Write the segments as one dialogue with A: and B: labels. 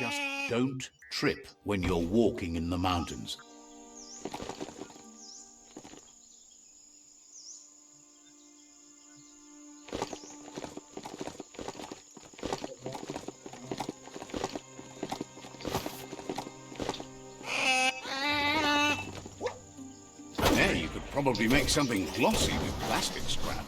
A: Just don't trip when you're walking in the mountains. There, you could probably make something glossy with plastic scrap.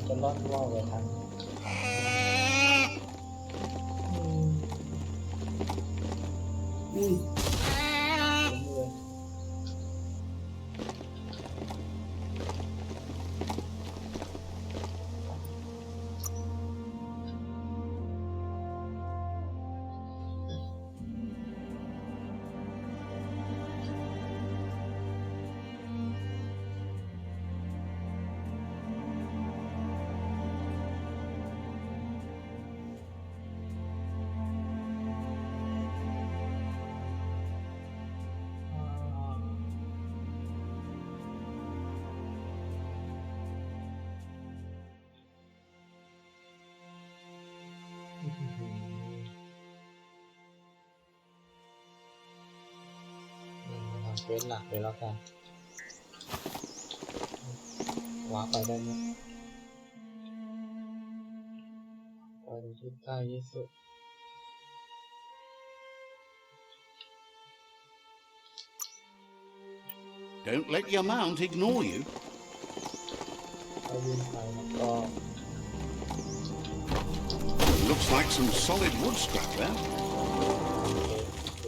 B: จะรอดว่าวไปทันเว้นหลักเลยแล้วกันวางไปได้ไหมไปที่ใกล้ที่สุด
A: Don't let your mount ignore you.
B: ไปวิ่งไปแล้วก็
A: Looks like some solid wood scrap there.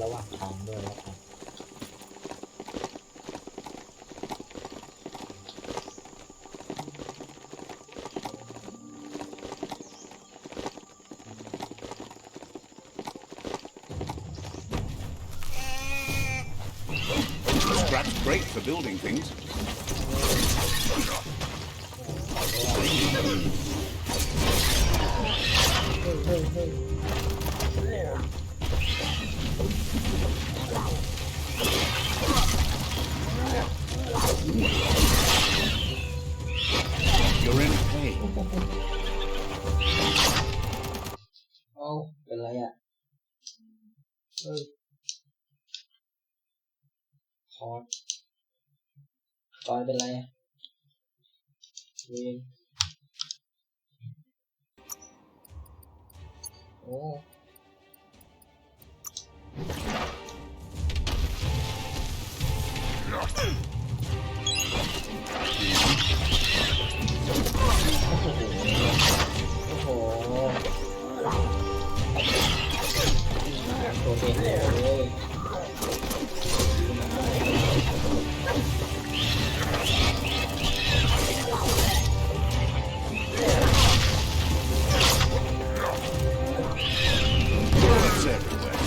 B: ระหว่างทางด้วยแล้วกัน
A: Scrap's great for building things. You're in pain.
B: เอ้าเป็นไรอ่ะเฮ้ยคอร์ดตอยเป็นไรอ่ะเวนโอ้โหตัวเป็นเลย
A: Bullets everywhere.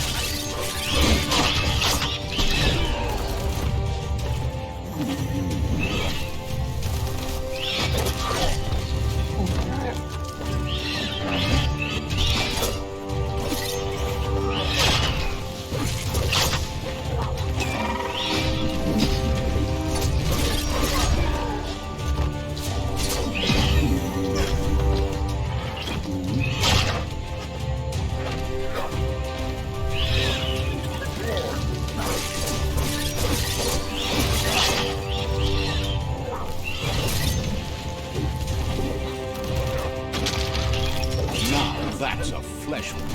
A: That's a flesh wound.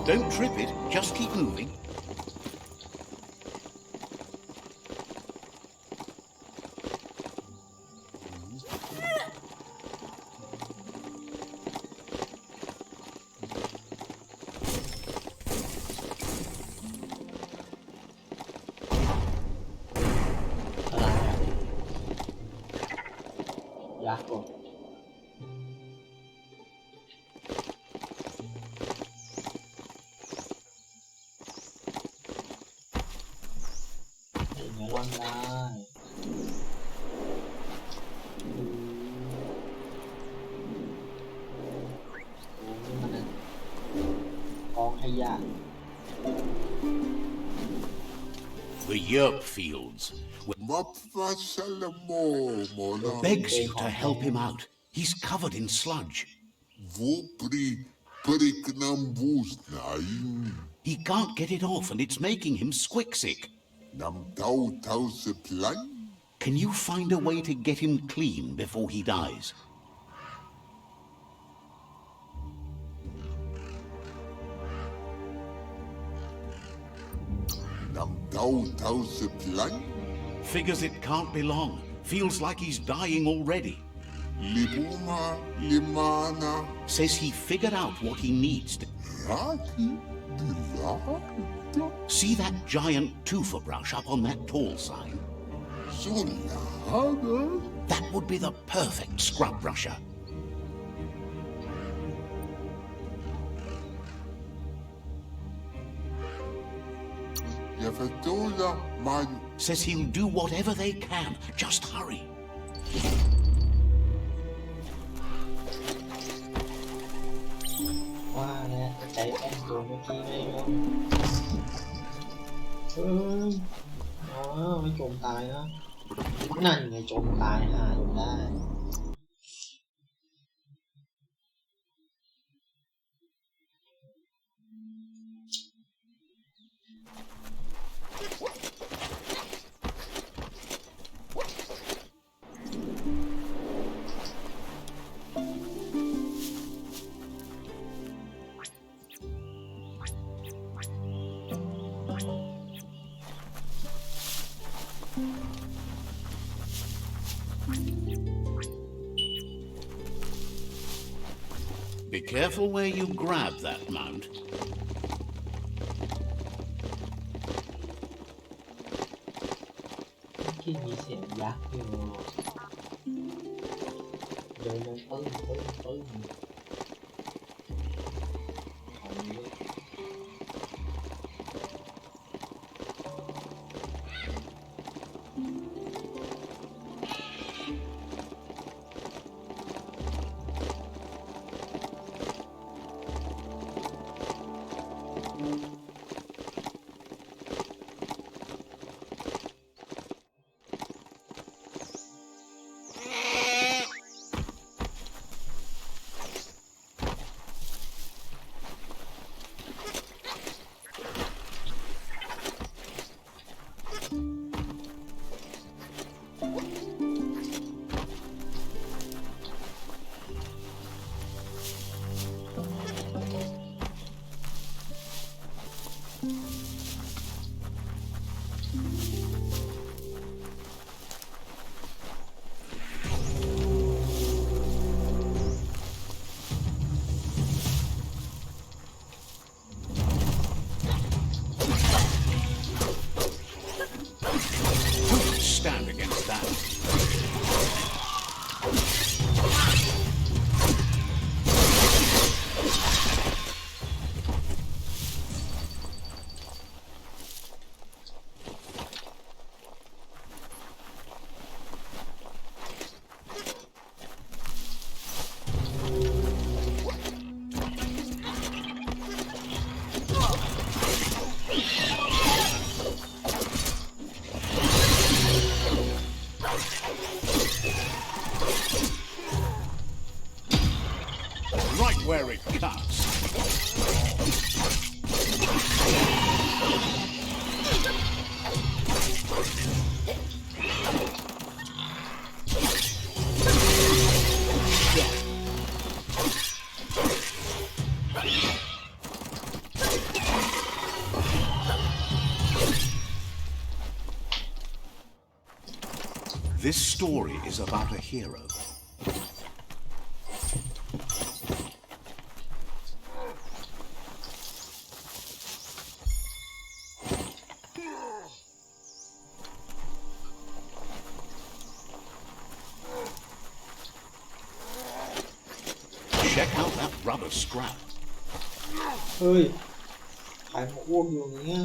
A: Don't trip it, just keep moving.
B: Giá của để nhớ lăn ra con hay da
A: The yerp fields. Begs you to help him out. He's covered in sludge. He can't get it off and it's making him squick sick. Can you find a way to get him clean before he dies? Figures it can't be long. Feels like he's dying already. Says he figured out what he needs to... See that giant toofer brush up on that tall sign? That would be the perfect scrub brusher. Says he'll do whatever they can. Just hurry.
B: Wow, chạy em tuần cái kia đây luôn. Đó, mấy trộm tài đó.นั่นไงtrộm tàiหาจนได้
A: Be careful where you grab that mount.
B: ที่มีเสียงยักษ์อยู่เดินลงปึ้งปึ้งปึ้งของนี้
A: Stand against that. Where it cuts. This story is about a hero. Check out that rubber scrap.
B: เฮ้ยขายหมกอ้วกอยู่อย่างเงี้ย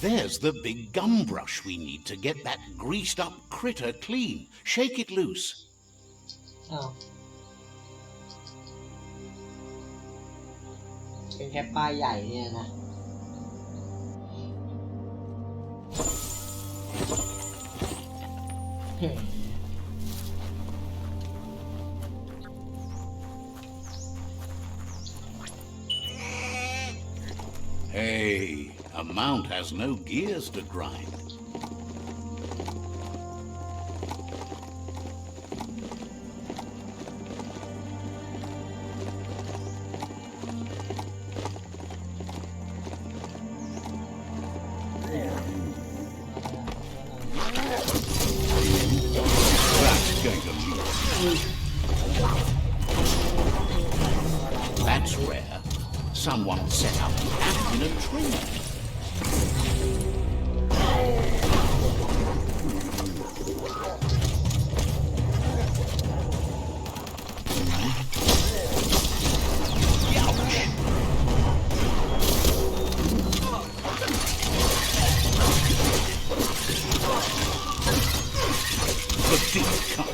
A: There's the big gum brush we need to get that greased up critter clean. Shake it loose.
B: อ้าวเป็นแค่ป้ายใหญ่เนี่ยนะ
A: Hey, a mount has no gears to grind. That's going to lose. That's rare. Someone set up the app in a tree. The deep cut.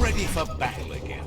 A: Ready for battle again.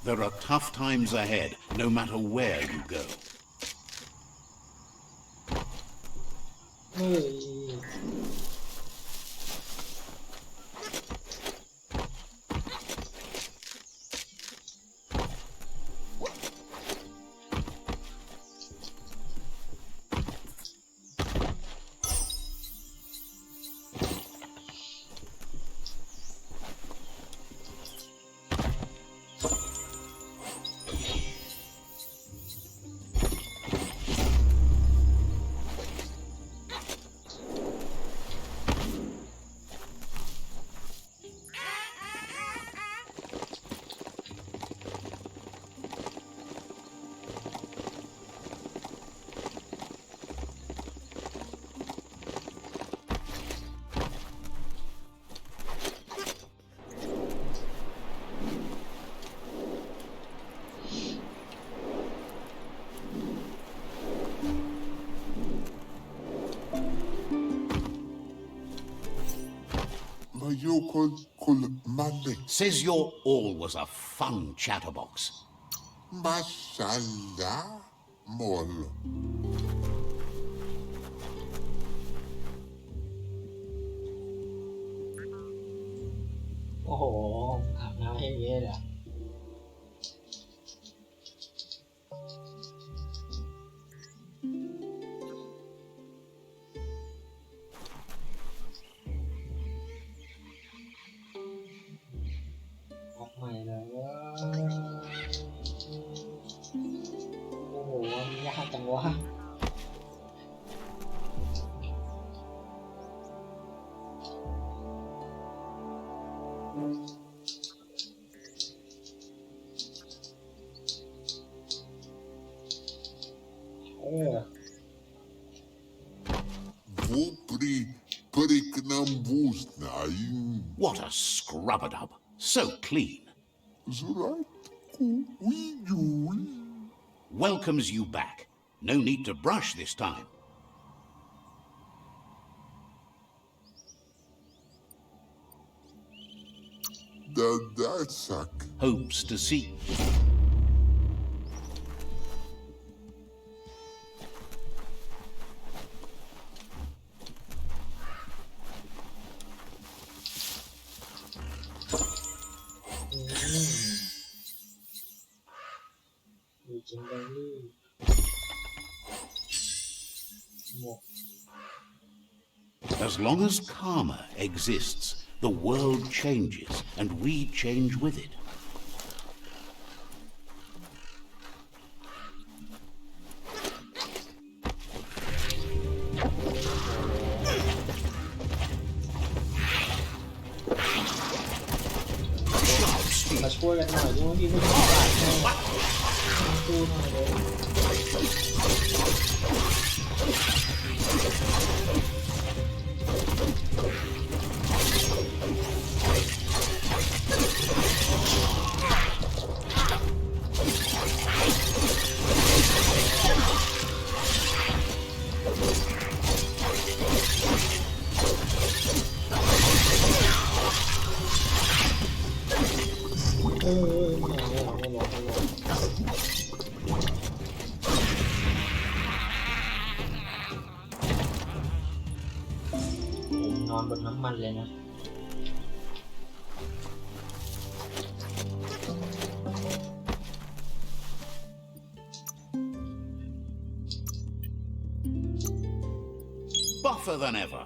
A: There are tough times ahead, no matter where you go.
B: เฮ้ย
A: Says your all was a fun chatterbox.
C: Mashallah mol.
B: โอ้โหอาบน้ำให้เงี้ยเลยออกใหม่เลยโอ้โหมันยากจังวะ
A: What a scrub-a-dub. So clean. Welcomes you back. No need to brush this time. Hopes to see. As long as karma exists, the world changes and we change with it.
B: Màช่วยกันหน่อยดิว่าพี่ไม่ต้องการให้สู้หน่อยเลยนอนบนน้ำมันเลยนะ
A: Buffer than ever.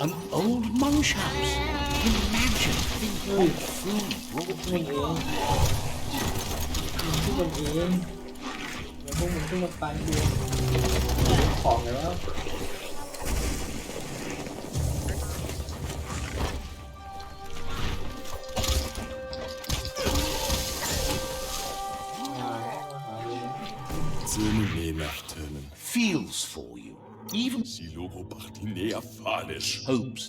A: An old munch house. Imagine the old food brought to you.
B: ที่เป็นเองแล้วพวกมึงขึ้นมาปันดูของแล้ว
A: Feels for you. Even hopes.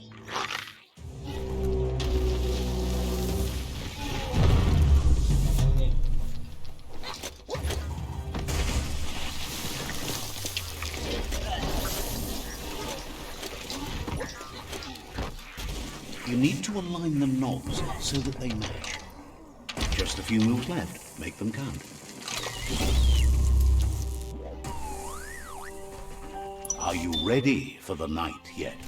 A: You need to align the knobs so that they match. Just a few moves left. Make them count. Are you ready for the night yet?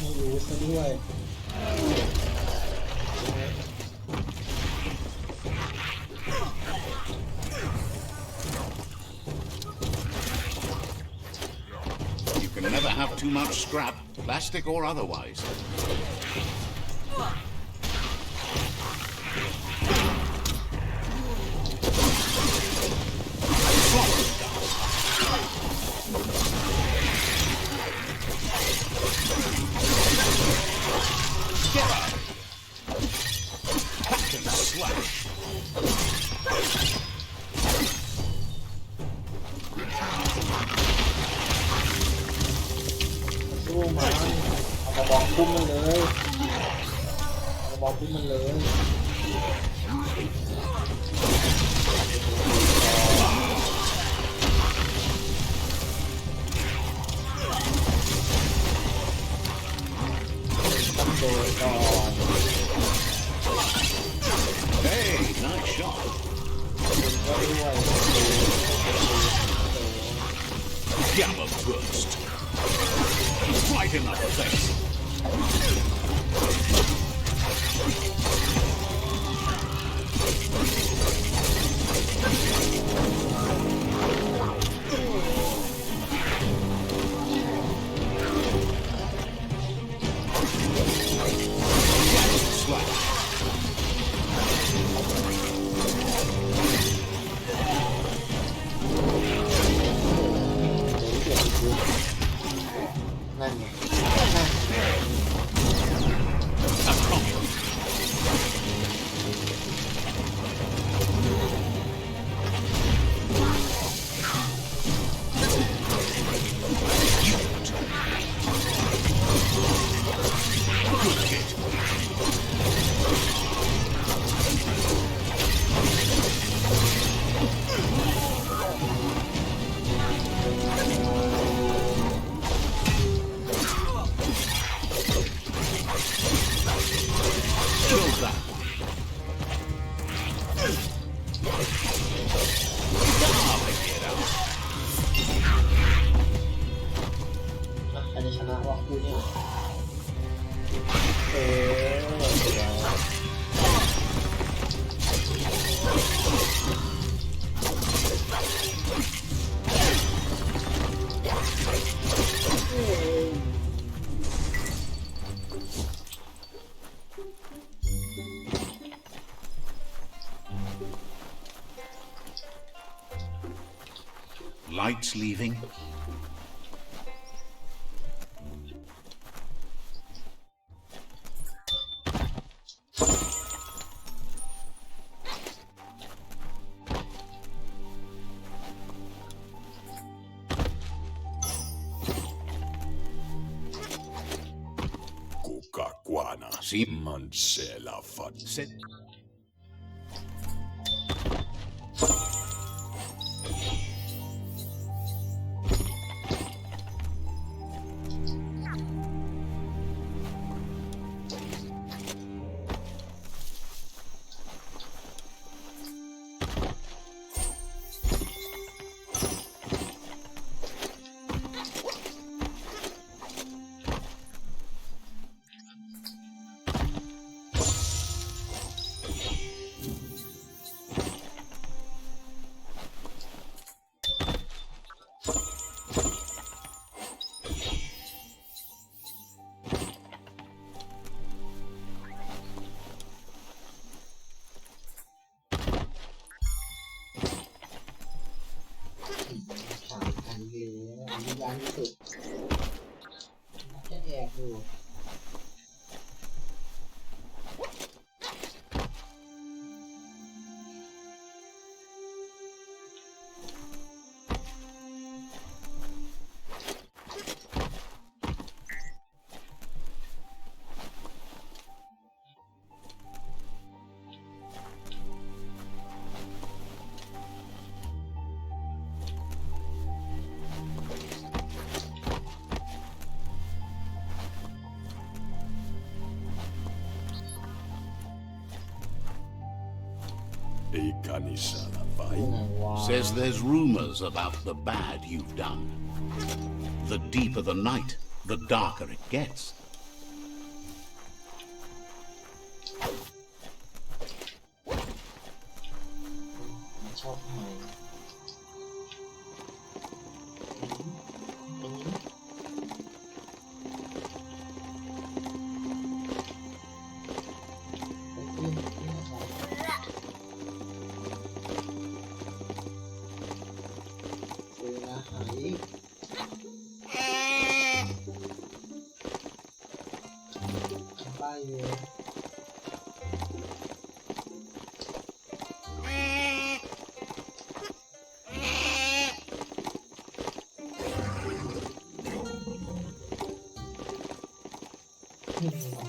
B: ไม่รู้ซะด้วย
A: You can never have too much scrap, plastic or otherwise. slash.
B: สู้มันเอากระบอกคุ้มมันเลยเอากระบอกคุ้มมันเลยต้องโดนก่อน
A: Hey, nice shot.
B: ก็ด้วย
A: Gamma burst. Right in the face. Slash.
B: นั่นไง
A: Atomic. Good hit. Kill that one. Get out.
B: ใครจะชนะวะกูเนี่ยสวย
A: Lights leaving.
C: Kukakuana.
A: See?
C: Mansela fat.
A: Sit.
B: ร้านที่สุดแค่แอบดู
A: Says there's rumors about the bad you've done. The deeper the night, the darker it gets.
B: ชอบไหม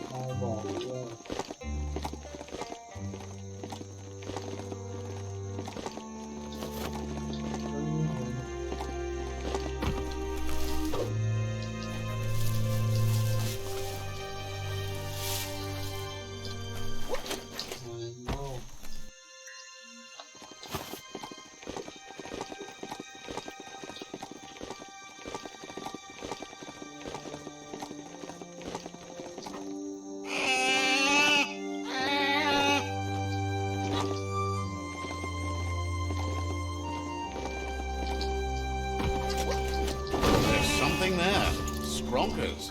B: คอยบอกด้วย
A: There's something there. Stronkers.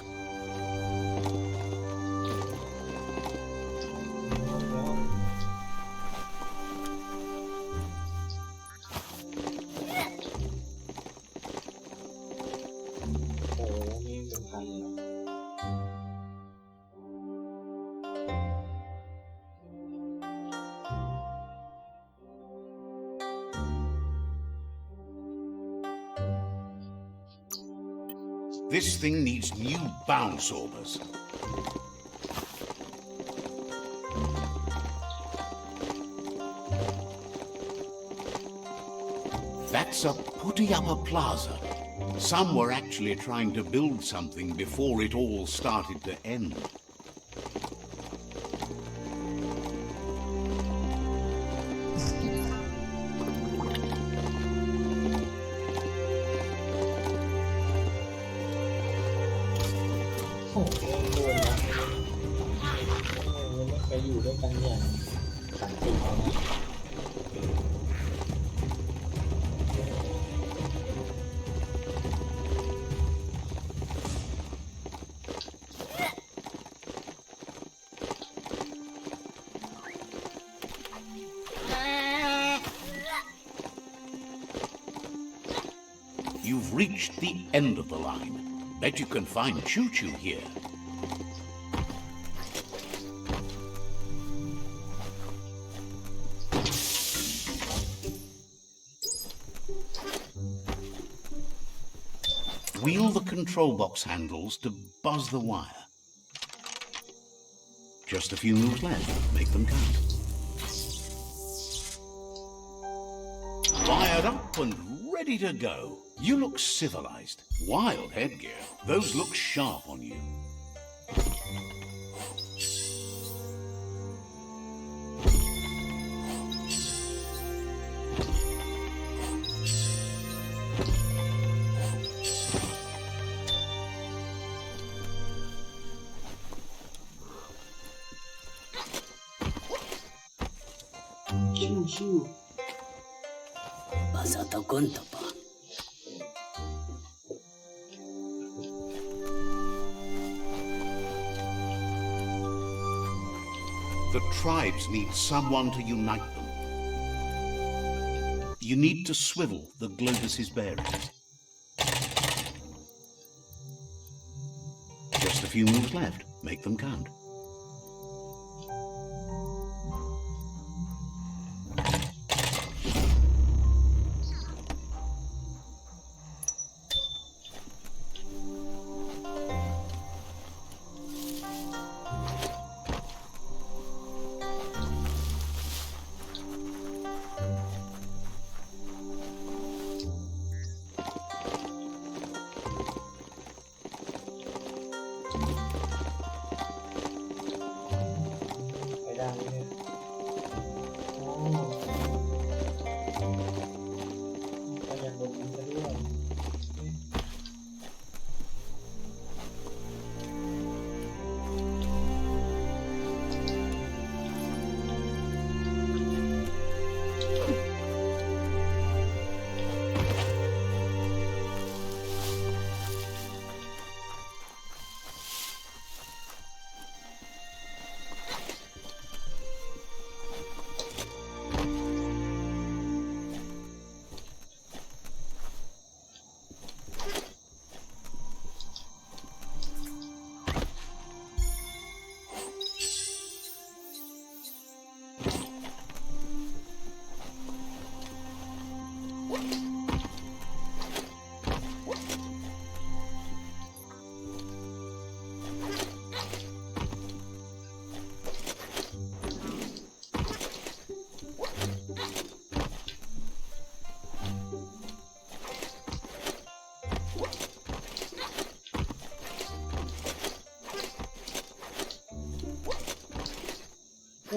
B: โอ้โหมีเป็นพันเลย
A: This thing needs new bounce orbers. That's a Putiyappa Plaza. Some were actually trying to build something before it all started to end.
B: โอ้โหโดนนะไม่เคยอยู่ด้วยกันเนี่ยสันติเอานะ
A: You've reached the end of the line. Bet you can find Choo Choo here. Wheel the control box handles to buzz the wire. Just a few moves left. Make them count. Wired up and ready to go. You look civilized. Wild headgear. Those look sharp on you.
B: Choo-choo.
D: Pasado conto pa.
A: The tribes need someone to unite them. You need to swivel the Globus's bearings. Just a few moves left. Make them count.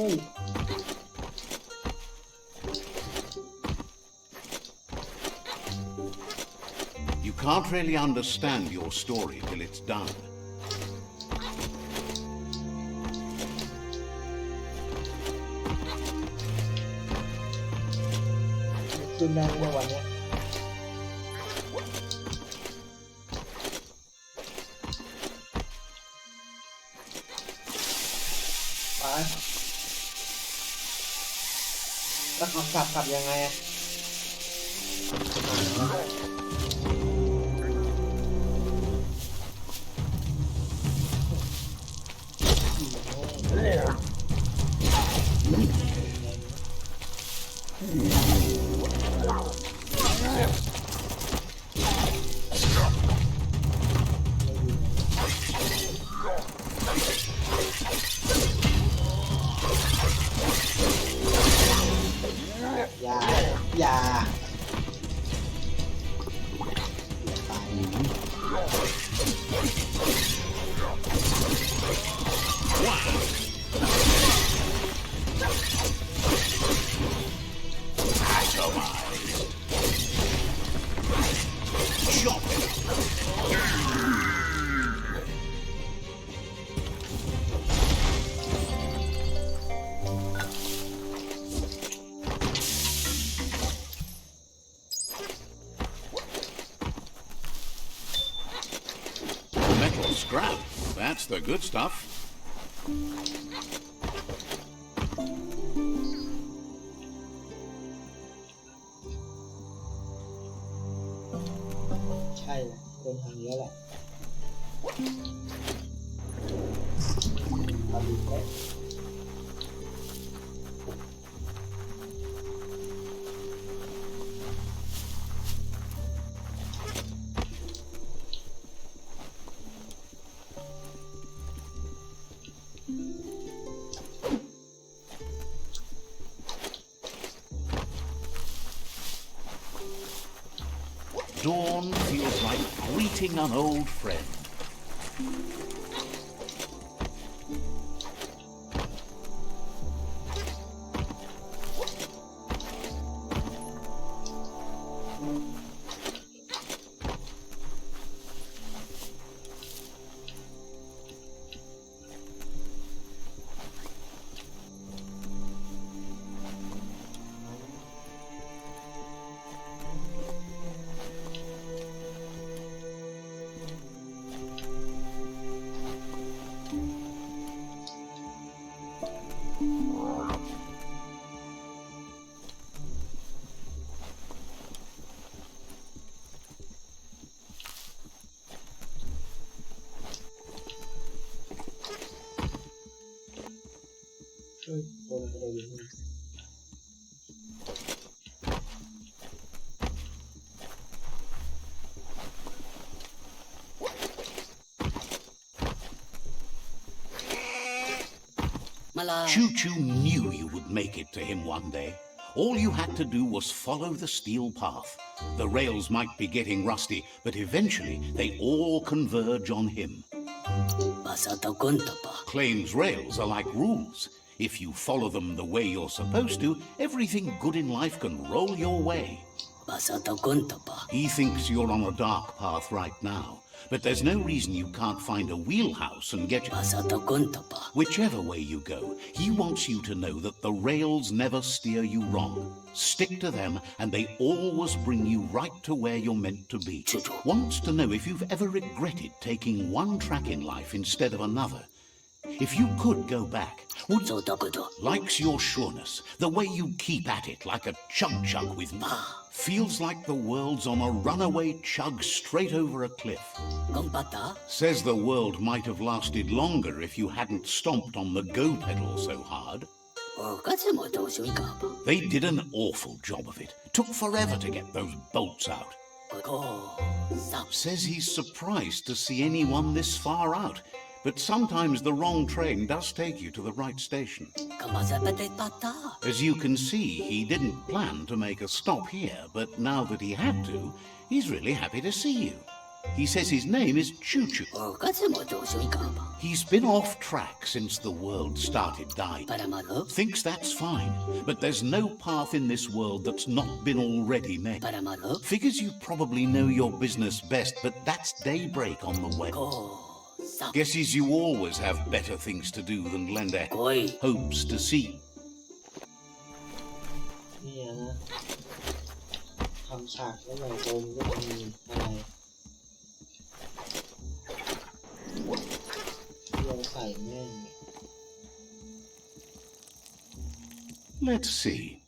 B: ฮ้ย
A: You can't really understand your story till it's done.
B: ขึ้นได้เมื่อวันเนี้ยไปแล้วขับยังไงอะอย่าตาย
A: Metal scrap, that's the good stuff.
B: ใช่แหละเดินทางนี้แหละเอาดูไป
A: Dawn feels like greeting an old friend. Choo-Choo knew you would make it to him one day. All you had to do was follow the steel path. The rails might be getting rusty, but eventually they all converge on him. Claims rails are like rules. If you follow them the way you're supposed to, everything good in life can roll your way. He thinks you're on a dark path right now, but there's no reason you can't find a wheelhouse and get... Whichever way you go, he wants you to know that the rails never steer you wrong. Stick to them, and they always bring you right to where you're meant to be. Wants to know if you've ever regretted taking one track in life instead of another. If you could go back, would... Likes your sureness, the way you keep at it like a chug-chug with... Feels like the world's on a runaway chug straight over a cliff. Says the world might have lasted longer if you hadn't stomped on the go pedal so hard. They did an awful job of it. Took forever to get those bolts out. Says he's surprised to see anyone this far out. But sometimes the wrong train does take you to the right station. As you can see, he didn't plan to make a stop here, but now that he had to, he's really happy to see you. He says his name is Choo Choo. He's been off track since the world started dying. Thinks that's fine, but there's no path in this world that's not been already made. Figures you probably know your business best, but that's daybreak on the way. Guesses you always have better things to do than lend a hopes to see.
B: นี่นะทำฉากแล้วใหญ่โตมันก็จะมีอะไรที่เราใส่แม่ง
A: Let's see.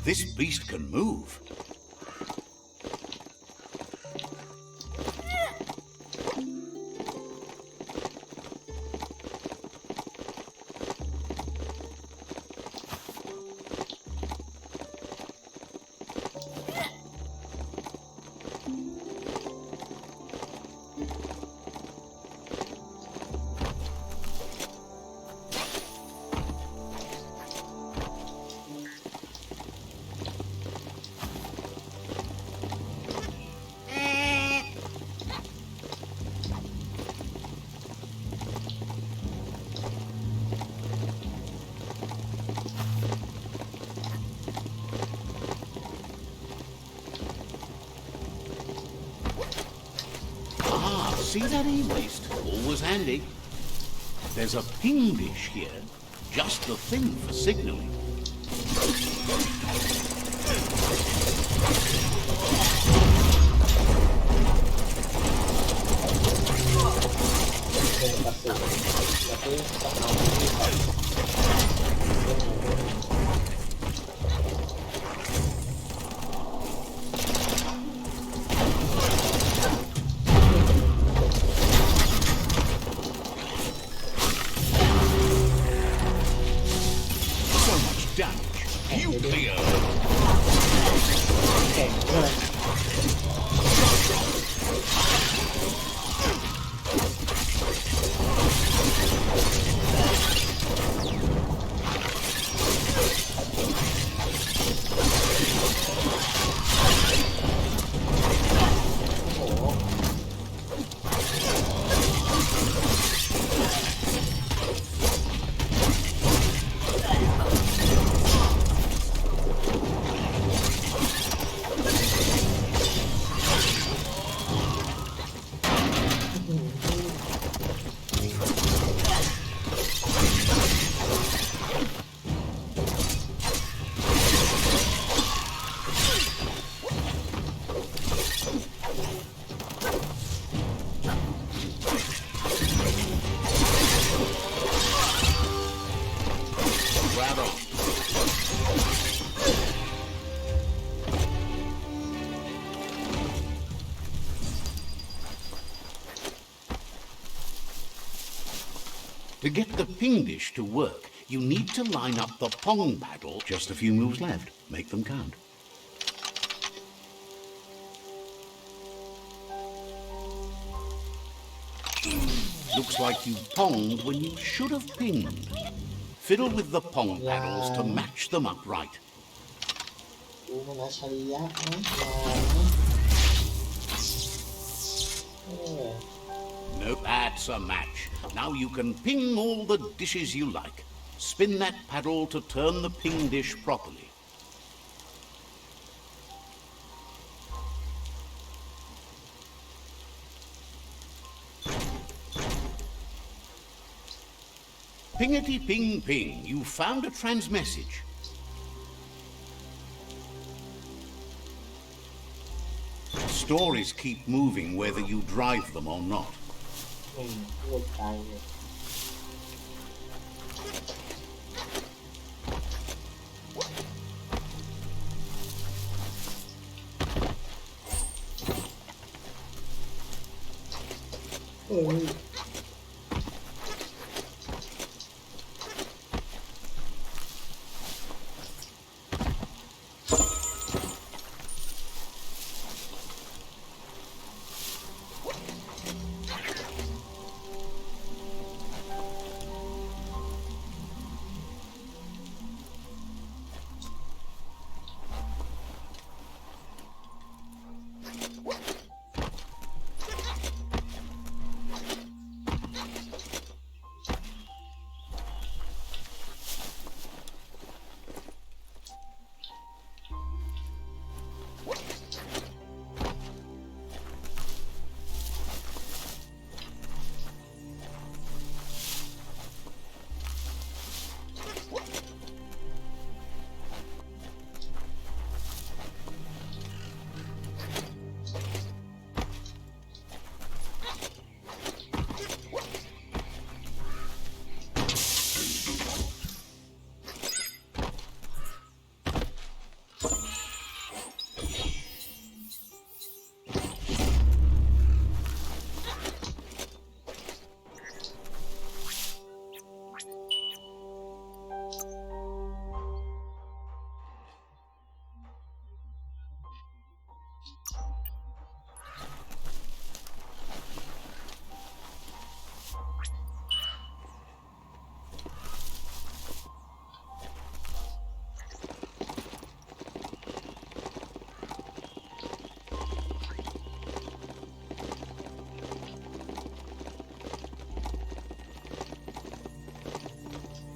A: This beast can move. See that e-waste? Always handy. There's a ping dish here, just the thing for signaling. To get the ping dish to work, you need to line up the pong paddle. Just a few moves left. Make them count. Looks like you ponged when you should have pinged. Fiddle with the pong paddles to match them up right. Nope, that's a match. Now you can ping all the dishes you like. Spin that paddle to turn the ping dish properly. Pingety ping ping, you found a transmessage. Stories keep moving whether you drive them or not.
B: เอ้ย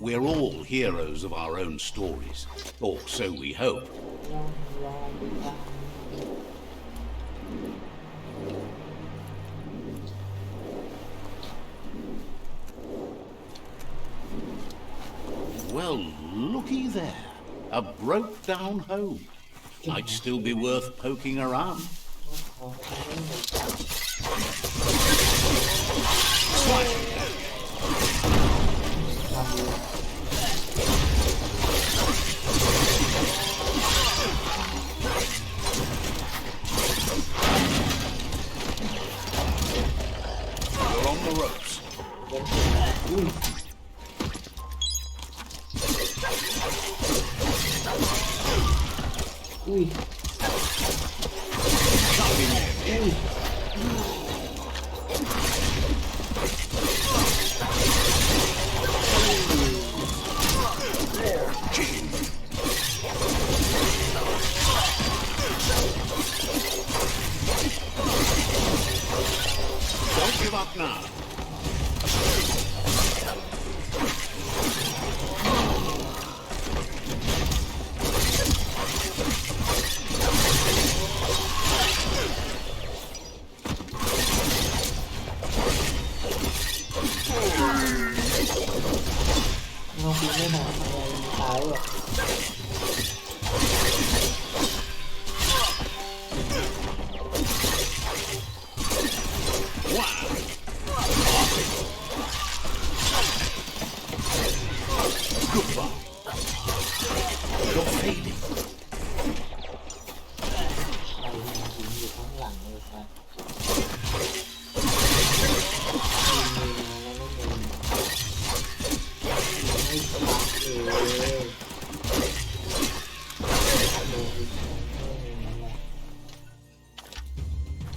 A: We're all heroes of our own stories, or so we hope.
B: ลองดูบ้าง
A: Well, looky there. A broke-down home. Might still be worth poking around.
B: ขอทำดู
A: You're on the ropes.
B: อุ้ย อุ้ย
A: Shove in there.
B: อุ้ย
A: Don't give up now.
B: Nó cũngไม่หนาอะไรตายหรอก
A: Wow. Goodbye. You're fading.
B: ใครมายิงอยู่ข้างหลังเลยครับยิงแล้วไม่ยิงไม่ชัดเลยโดนนั่นแหละ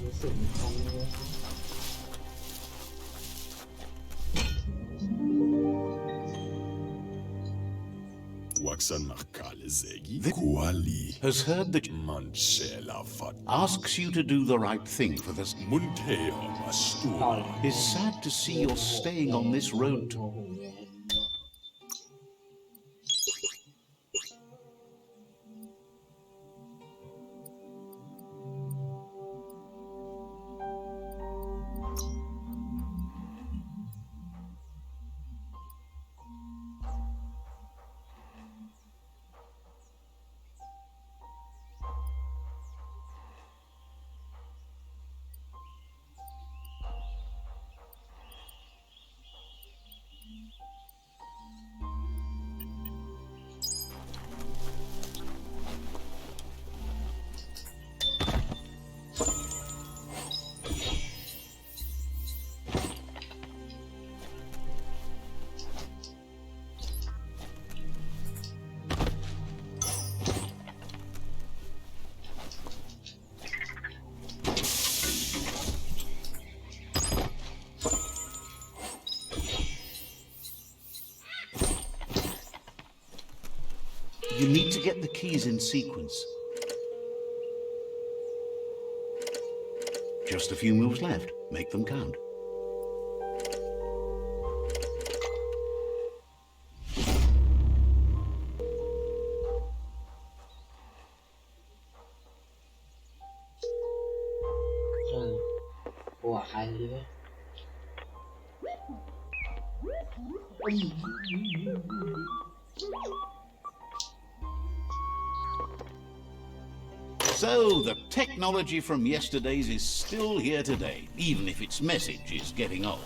B: รู้สึกทำเลย
C: Waxana Kalezegi.
A: The-
C: Kuali.
A: Has heard that
C: Manchela Fat.
A: asks you to do the right thing for this.
C: Munteo
B: ต่อย
C: Mastura.
A: It's sad to see you're staying on this road.
B: โอ้โหเลย
C: Kuali.
A: need to get the keys in sequence. Just a few moves left. Make them count. So, the technology from yesterday's is still here today, even if its message is getting old.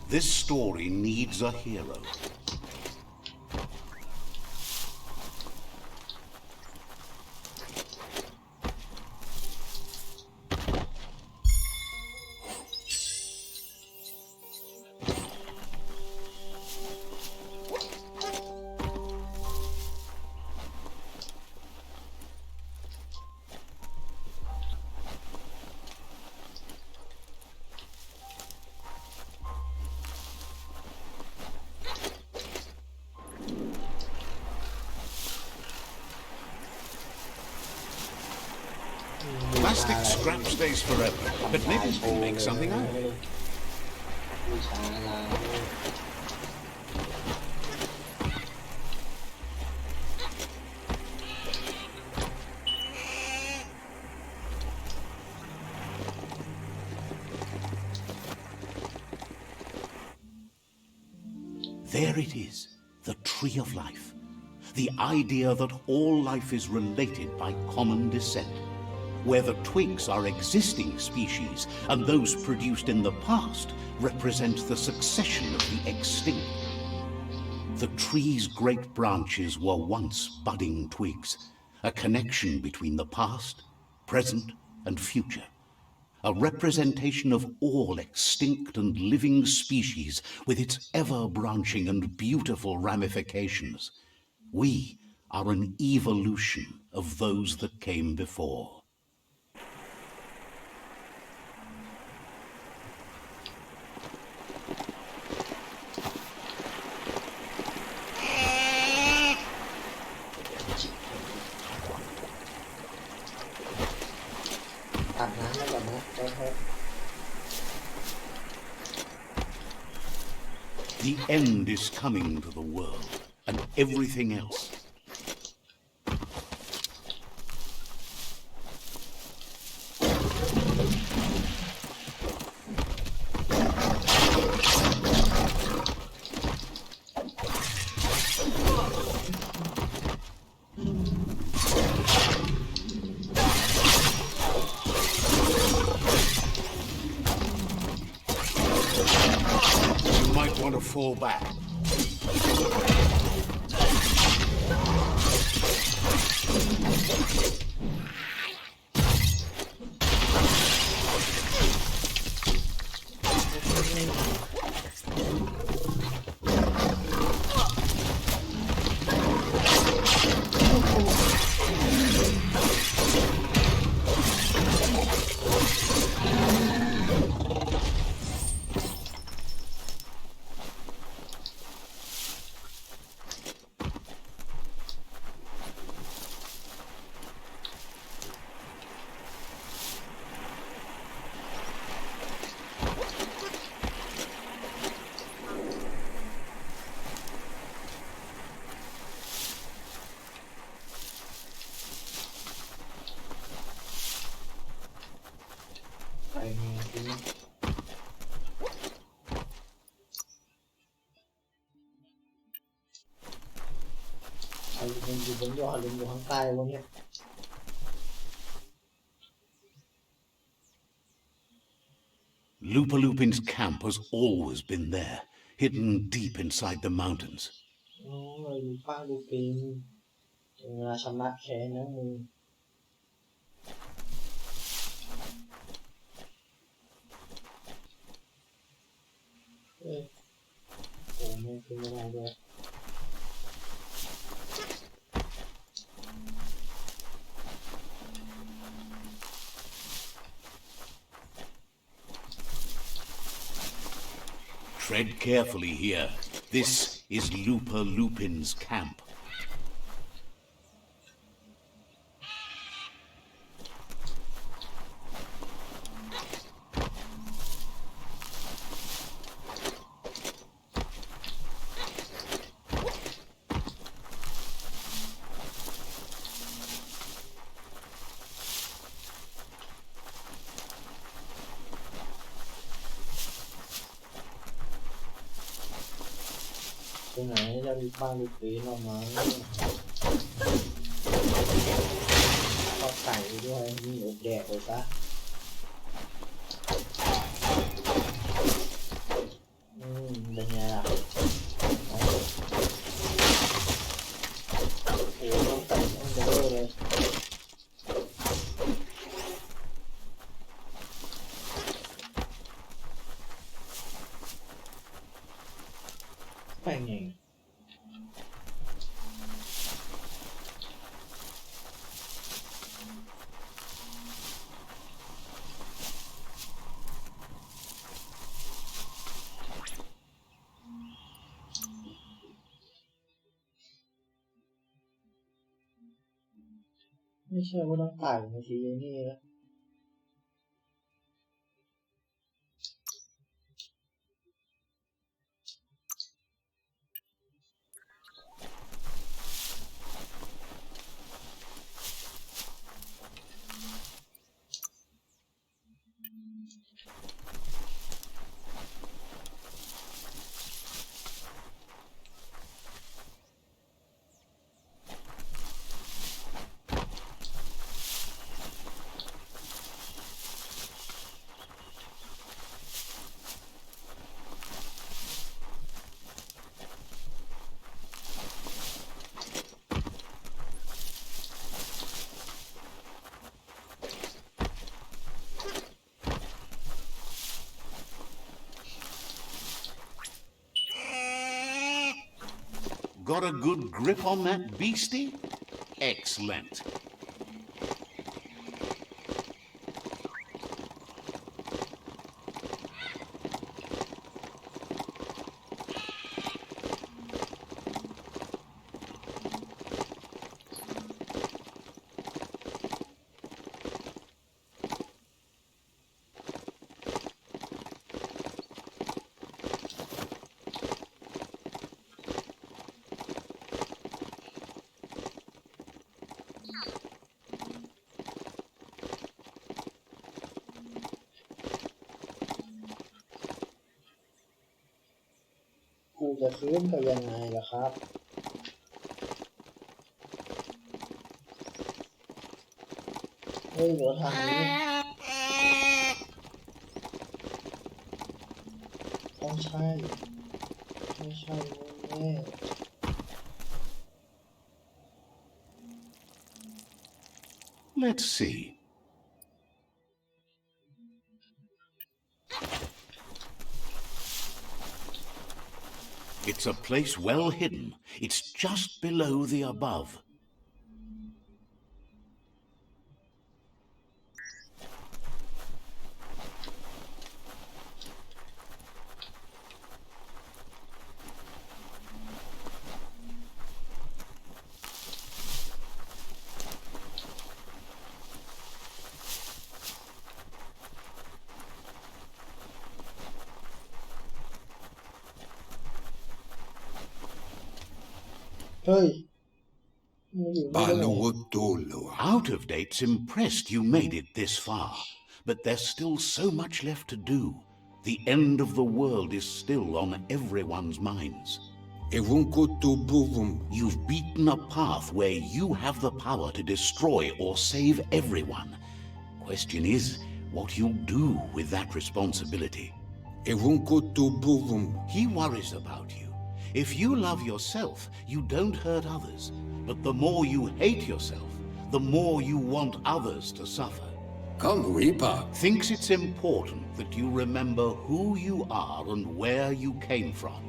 A: This story needs a hero. Plastic scrap stays forever, but maybe we can make something out of it. There it is, the tree of life. The idea that all life is related by common descent, where the twigs are existing species and those produced in the past represent the succession of the extinct. The tree's great branches were once budding twigs, a connection between the past, present, and future. A representation of all extinct and living species with its ever-branching and beautiful ramifications. We are an evolution of those that came before. The end is coming to the world, and everything else. Want to fall back. Lupin's camp has always been there, hidden deep inside the mountains. Tread carefully here. This is Looper Lupin's camp.
B: ตรงไหนจะมีบ้านลูกปีนออกมาก็ไก่ด้วยนี่อบแดกเลยซะเป็นไงล่ะโอ้ต้องไก่ต้องเบลอเลยไปไงไม่เชื่อว่าต้องตายในทีนี้แล้ว
A: Got a good grip on that beastie? Excellent.
B: กูจะฟื้นกับยังไงล่ะครับเฮ้ยเดี๋ยวทางนี้ต้องใช่ไม่ใช่แน่
A: Let's see. It's a place well hidden. It's just below the above. Out of date's impressed you made it this far, but there's still so much left to do. The end of the world is still on everyone's minds. You've beaten a path where you have the power to destroy or save everyone. Question is, what you'll do with that responsibility. He worries about you. If you love yourself, you don't hurt others. But the more you hate yourself, the more you want others to suffer.
C: Come, Reaper.
A: Thinks it's important that you remember who you are and where you came from.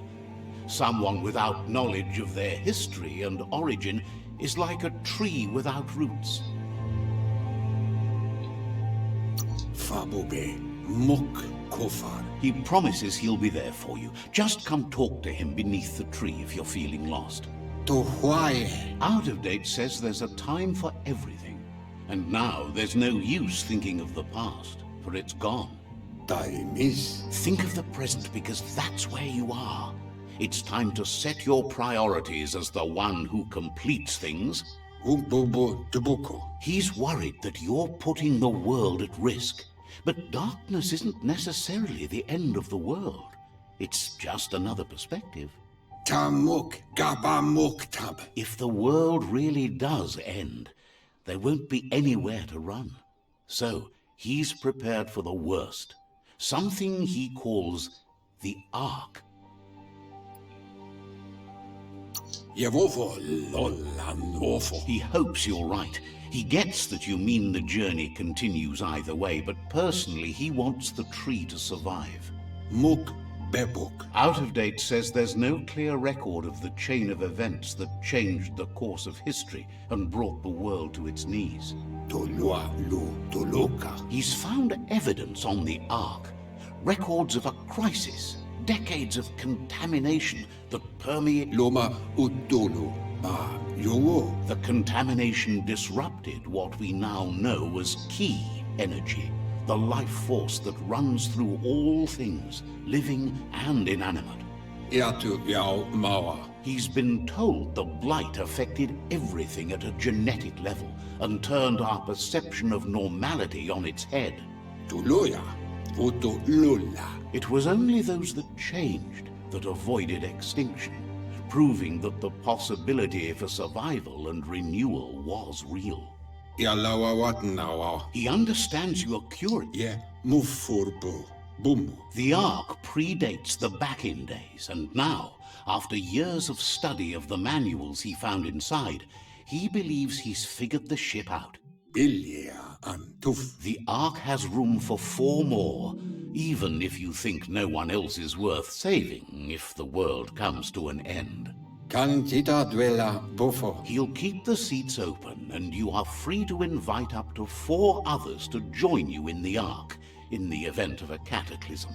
A: Someone without knowledge of their history and origin is like a tree without roots.
C: Fabobe, Mok, kofar.
A: He promises he'll be there for you. Just come talk to him beneath the tree if you're feeling lost.
C: To why?
A: Out of Date says there's a time for everything. And now there's no use thinking of the past, for it's gone.
C: Time is.
A: Think of the present because that's where you are. It's time to set your priorities as the one who completes things.
C: Umbobo dubuko.
A: He's worried that you're putting the world at risk. But darkness isn't necessarily the end of the world. It's just another perspective.
C: Tamuk gabamuk tab.
A: If the world really does end, there won't be anywhere to run. So he's prepared for the worst. Something he calls the Ark.
C: Yevofo lolan wofo.
A: He hopes you're right. He gets that you mean the journey continues either way, but personally he wants the tree to survive.
C: Muk bebuk.
A: Out of Date says there's no clear record of the chain of events that changed the course of history and brought the world to its knees.
C: Tolua lu toloka.
A: He's found evidence on the Ark, records of a crisis, decades of contamination that permeate.
C: Loma utolu ba yowo.
A: The contamination disrupted what we now know as key energy, the life force that runs through all things, living and inanimate.
C: Iatu yao mawa.
A: He's been told the blight affected everything at a genetic level and turned our perception of normality on its head.
C: Tuloya. Uto lula.
A: It was only those that changed that avoided extinction, proving that the possibility for survival and renewal was real.
C: Yalawa watnawa.
A: He understands you're cured.
C: Ye mufurbo. Bumu.
A: The Ark predates the back-in days, and now, after years of study of the manuals he found inside, he believes he's figured the ship out.
C: Bilia antuf.
A: The Ark has room for 4 more, even if you think no one else is worth saving if the world comes to an end.
C: Cantita duela bofo.
A: He'll keep the seats open, and you are free to invite up to 4 others to join you in the Ark in the event of a cataclysm.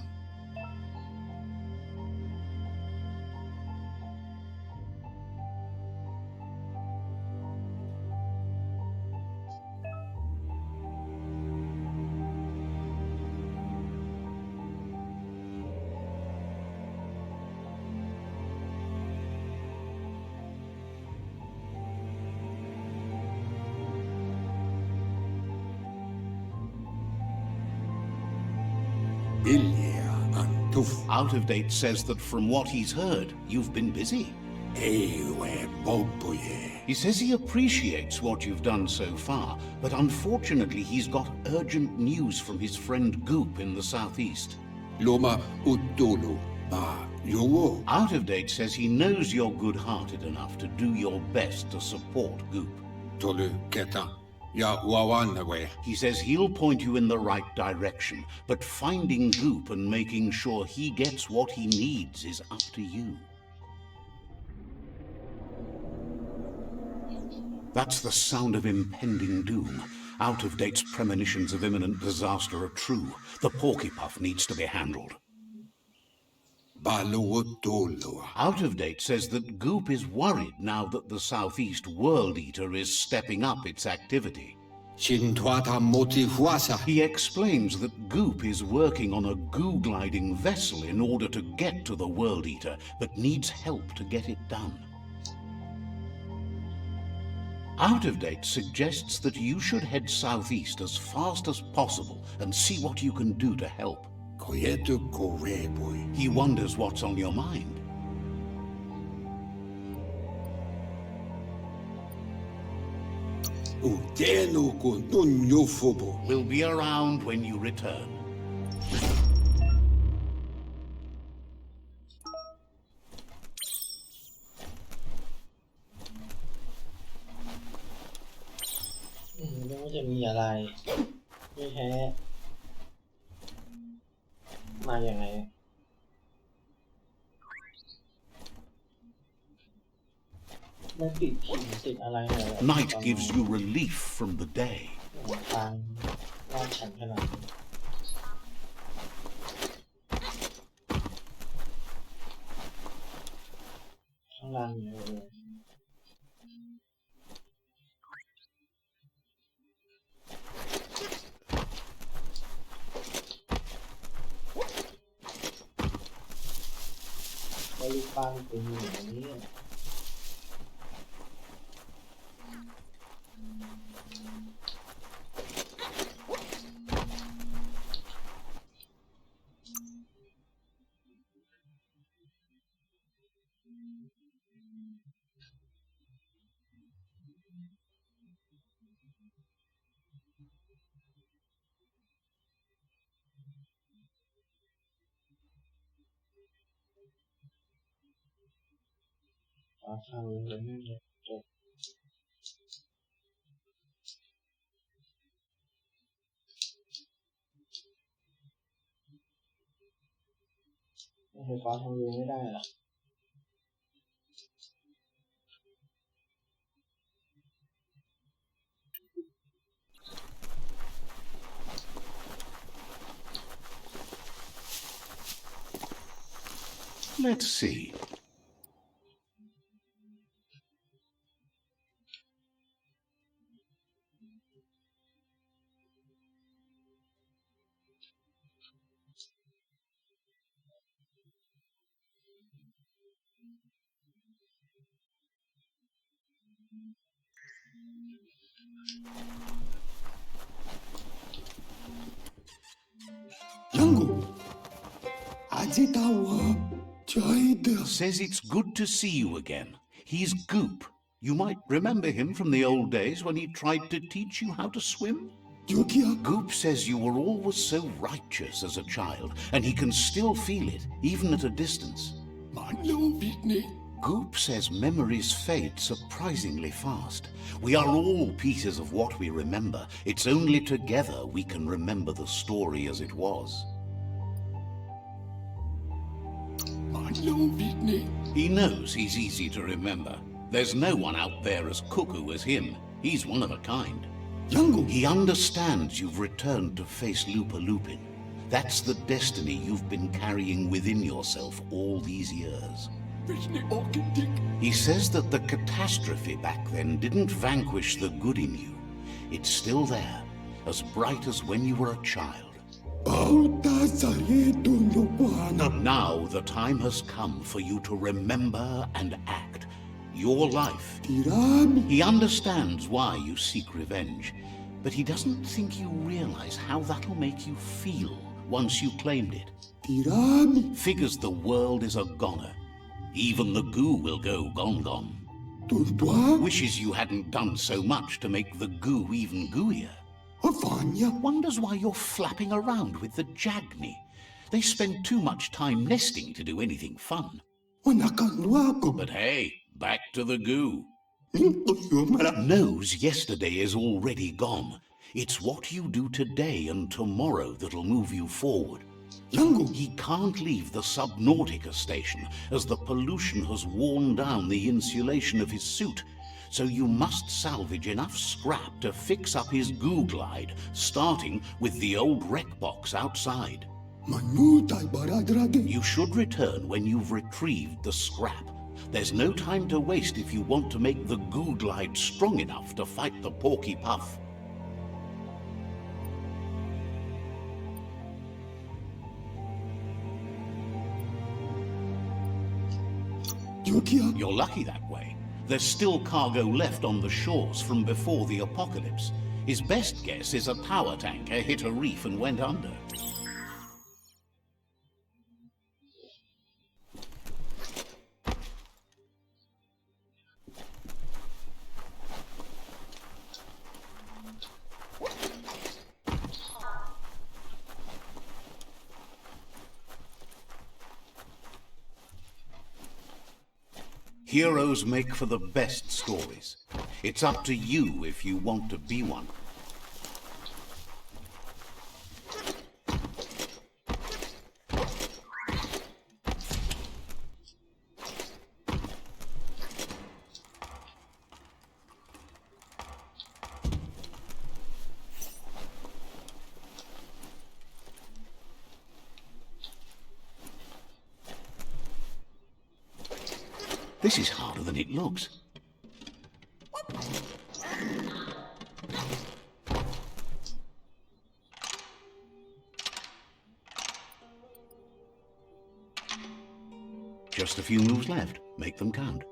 C: Bilia antuf.
A: Out of Date says that from what he's heard, you've been busy.
C: Ewe bobuye.
A: He says he appreciates what you've done so far, but unfortunately he's got urgent news from his friend Goop in the southeast.
C: Loma utolu ba yowo.
A: Out of Date says he knows you're good-hearted enough to do your best to support Goop.
C: Tolu keta. Ya wawanawe.
A: He says he'll point you in the right direction, but finding Goop and making sure he gets what he needs is up to you. That's the sound of impending doom. Out of Date's premonitions of imminent disaster are true. The porcupine needs to be handled.
C: Baluotolo.
A: Out of Date says that Goop is worried now that the Southeast World Eater is stepping up its activity.
C: Chintwata motihuasa.
A: He explains that Goop is working on a goo-gliding vessel in order to get to the World Eater, but needs help to get it done. Out of Date suggests that you should head southeast as fast as possible and see what you can do to help.
C: Koyetu koreboy.
A: He wonders what's on your mind.
C: Uteno ko nunyofobo.
A: We'll be around when you return.
B: ไม่ว่าจะมีอะไรไม่แท้มาอย่างไงไม่ติดผิวติดอะไรเลย
A: Night gives you relief from the day.
B: ทางลาดชันขนาดนี้ รันอยู่แล้วลูกปลาเป็นอย่างนี้ทำเลยไม่ได้จบไฟฟ้าทำเลยไม่ได้หรอ
A: Let's see.
C: Yango, Azitawa, Jaida.
A: Says it's good to see you again. He's Goop. You might remember him from the old days when he tried to teach you how to swim.
C: Yukia,
A: Goop says you were always so righteous as a child, and he can still feel it, even at a distance.
C: Mano Bitney.
A: Goop says memories fade surprisingly fast. We are all pieces of what we remember. It's only together we can remember the story as it was.
C: Mano Bitney.
A: He knows he's easy to remember. There's no one out there as cuckoo as him. He's one of a kind.
C: Yango,
A: He understands you've returned to face Lupa Lupin. That's the destiny you've been carrying within yourself all these years.
C: Bitney Orkidik.
A: He says that the catastrophe back then didn't vanquish the good in you. It's still there, as bright as when you were a child.
C: Bauta Sayedo Nopana.
A: Now the time has come for you to remember and act. Your life.
C: Tirami,
A: He understands why you seek revenge, but he doesn't think you realize how that'll make you feel once you claimed it.
C: Tirami,
A: Figures the world is a goner. Even the goo will go gone.
C: Tutua,
A: Wishes you hadn't done so much to make the goo even gooier.
C: Avanya,
A: Wonders why you're flapping around with the Jagni. They spend too much time nesting to do anything fun.
C: Onakanuako,
A: But hey, back to the goo.
C: Nintoyumara,
A: Knows yesterday is already gone. It's what you do today and tomorrow that'll move you forward.
C: Yango,
A: He can't leave the Subnautica station as the pollution has worn down the insulation of his suit, so you must salvage enough scrap to fix up his goo glide, starting with the old wreck box outside.
C: Manutai Baradrage,
A: You should return when you've retrieved the scrap. There's no time to waste if you want to make the goo glide strong enough to fight the Porky Puff.
C: Yukia,
A: You're lucky that way. There's still cargo left on the shores from before the apocalypse. His best guess is a power tanker hit a reef and went under. Heroes make for the best stories. It's up to you if you want to be one. This is harder than it looks. Just a few moves left. Make them count.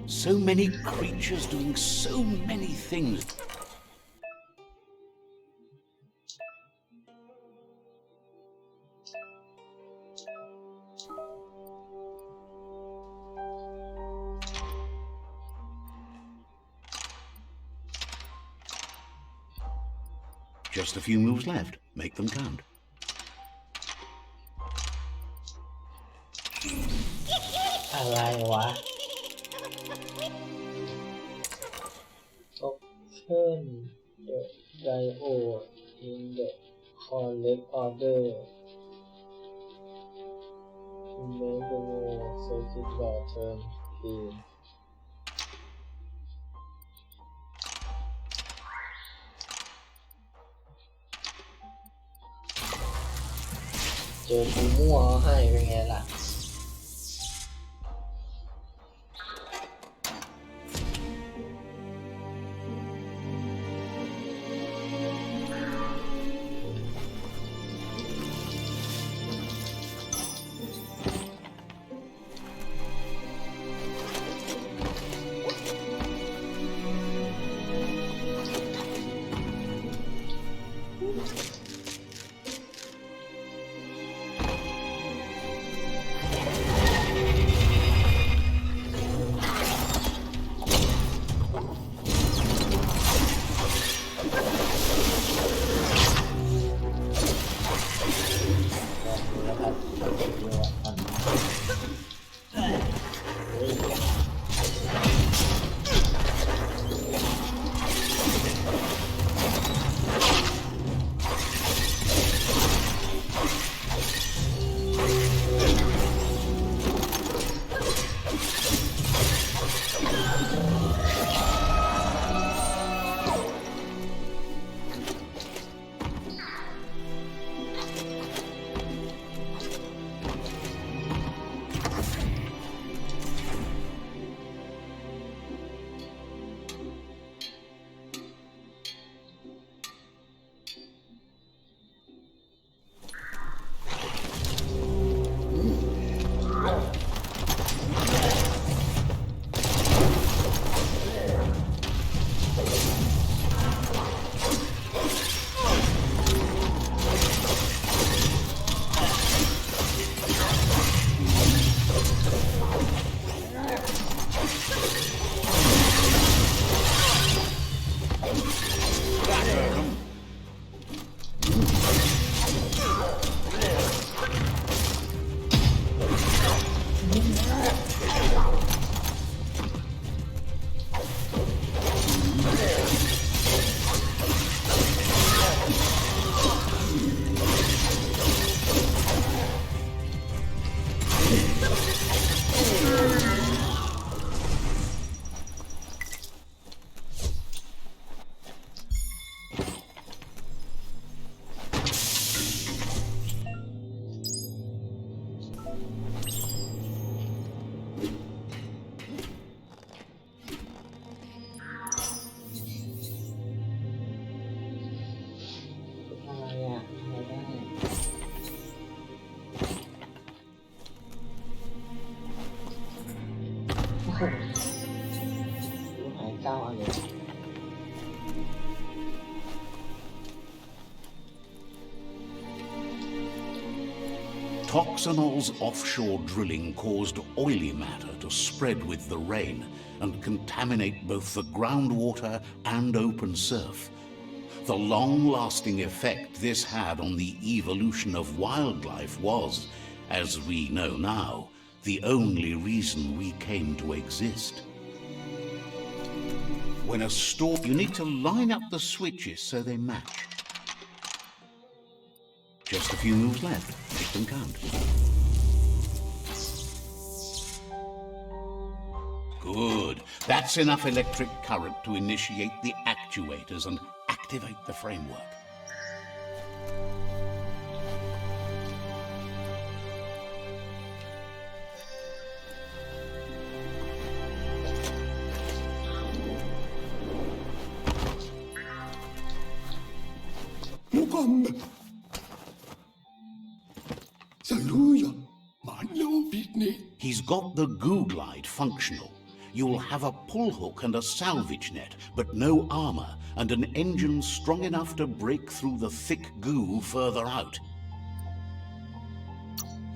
A: So many creatures doing so many things. Just a few moves left. Make them count.
B: Open the diode in the correct order to make the whole circuit board turn green. เจอกูมั่วให้เป็นไงล่ะ
A: Foxanol's offshore drilling caused oily matter to spread with the rain and contaminate both the groundwater and open surf. The long-lasting effect this had on the evolution of wildlife was, as we know now, the only reason we came to exist. When a storm, you need to line up the switches so they match. Just a few moves left. Make them count. Good. That's enough electric current to initiate the actuators and activate the framework.
C: Mukambe. Saluya. Manlo bitne.
A: He's got the goo glide functional. You'll have a pull hook and a salvage net, but no armor, and an engine strong enough to break through the thick goo further out.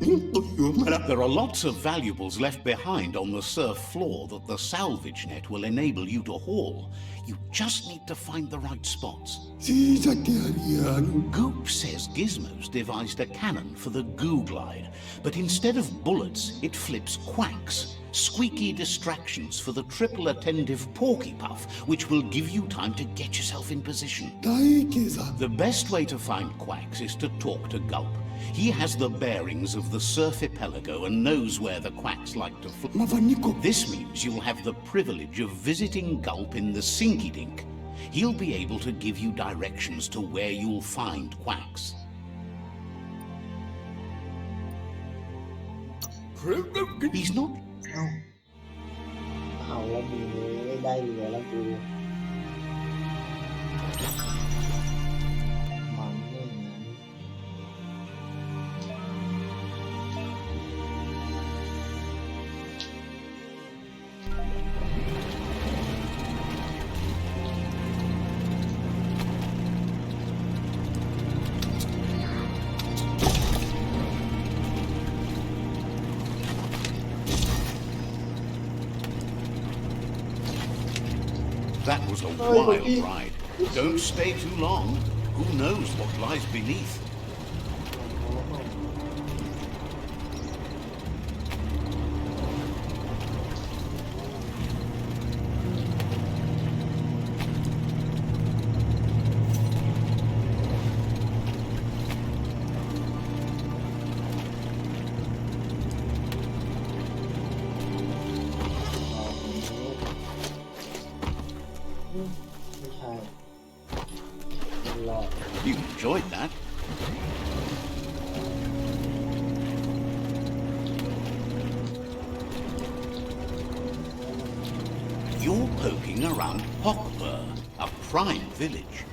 A: There are lots of valuables left behind on the surf floor that the salvage net will enable you to haul. You just need to find the right spots. Goop says Gizmo's devised a cannon for the goo glide, but instead of bullets, it flips quacks, squeaky distractions for the triple attentive porky puff, which will give you time to get yourself in position. The best way to find quacks is to talk to Gulp. He has the bearings of the surf archipelago and knows where the quacks like to fly. This means you'll have the privilege of visiting Gulp in the Sinky Dink. He'll be able to give you directions to where you'll find quacks. He's not...
B: เอาแล้วดีเลยได้เรือแล้วกูมันไม่งั้น
A: That was a wild ride. Don't stay too long. Who knows what lies beneath? You enjoyed that. You're poking around Hockbur, a prime village.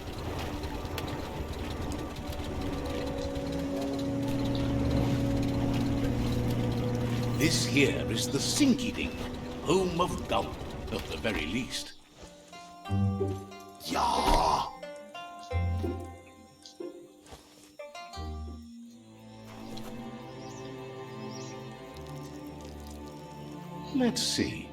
A: This here is the Sinky Dink, home of Gulp, at the very least. Yeah. Let's see.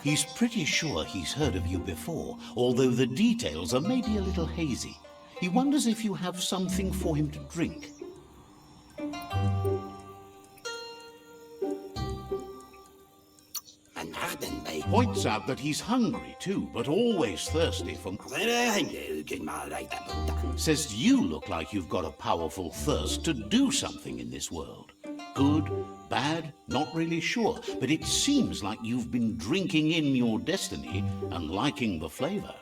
A: He's pretty sure he's heard of you before, although the details are maybe a little hazy. He wonders if you have something for him to drink. Points out that he's hungry too, but always thirsty for... Says you look like you've got a powerful thirst to do something in this world. Good, bad, not really sure, but it seems like you've been drinking in your destiny and liking the flavor.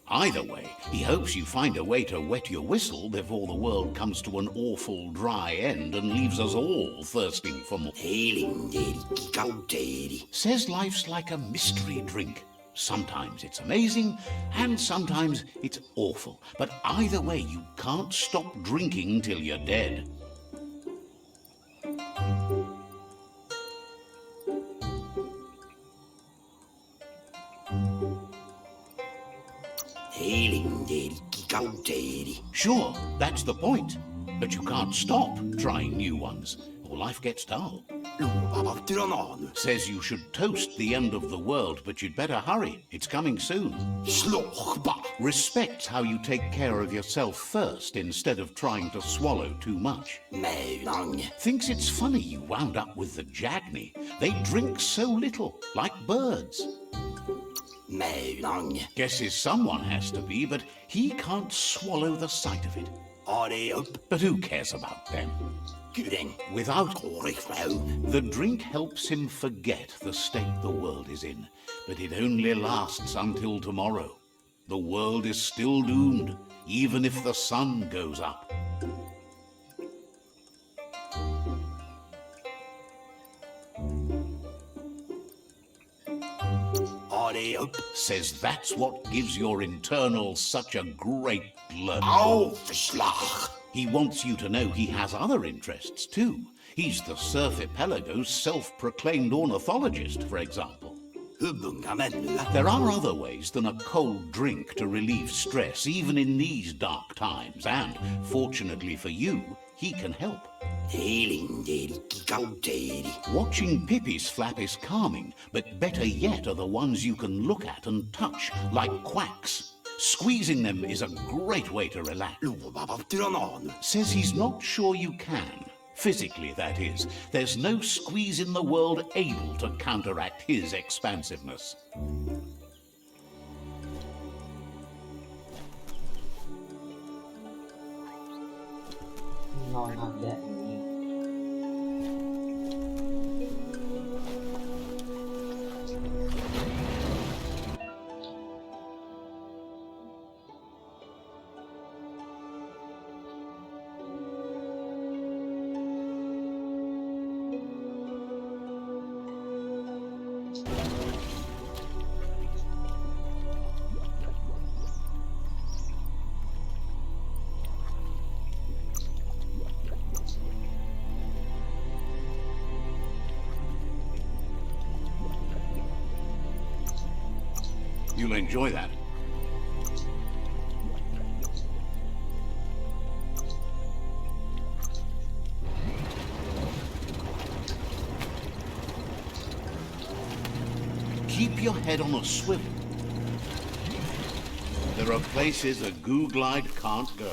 A: Either way, he hopes you find a way to wet your whistle before the world comes to an awful dry end and leaves us all thirsting for more. Says life's like a mystery drink. Sometimes it's amazing, and sometimes it's awful. But either way, you can't stop drinking till you're dead. Sure, that's the point. But you can't stop trying new ones, or life gets dull. Says you should toast the end of the world, but you'd better hurry. It's coming soon. Respects how you take care of yourself first instead of trying to swallow too much. Thinks it's funny you wound up with the Jagni. They drink so little, like birds. Guesses someone has to be, but he can't swallow the sight of it. But who cares about them? Without the drink helps him forget the state the world is in, but it only lasts until tomorrow. The world is still doomed, even if the sun goes up. Says that's what gives your internals such a great blood. He wants you to know he has other interests too. He's the Surfipelago's self-proclaimed ornithologist, for example. There are other ways than a cold drink to relieve stress, even in these dark times, and, fortunately for you, he can help. Watching Pippi's flap is calming, but better yet are the ones you can look at and touch, like quacks. Squeezing them is a great way to relax. Says he's not sure you can. Physically, that is. There's no squeeze in the world able to counteract his expansiveness. You'll enjoy that. Keep your head on a swivel. There are places a goo glide can't go.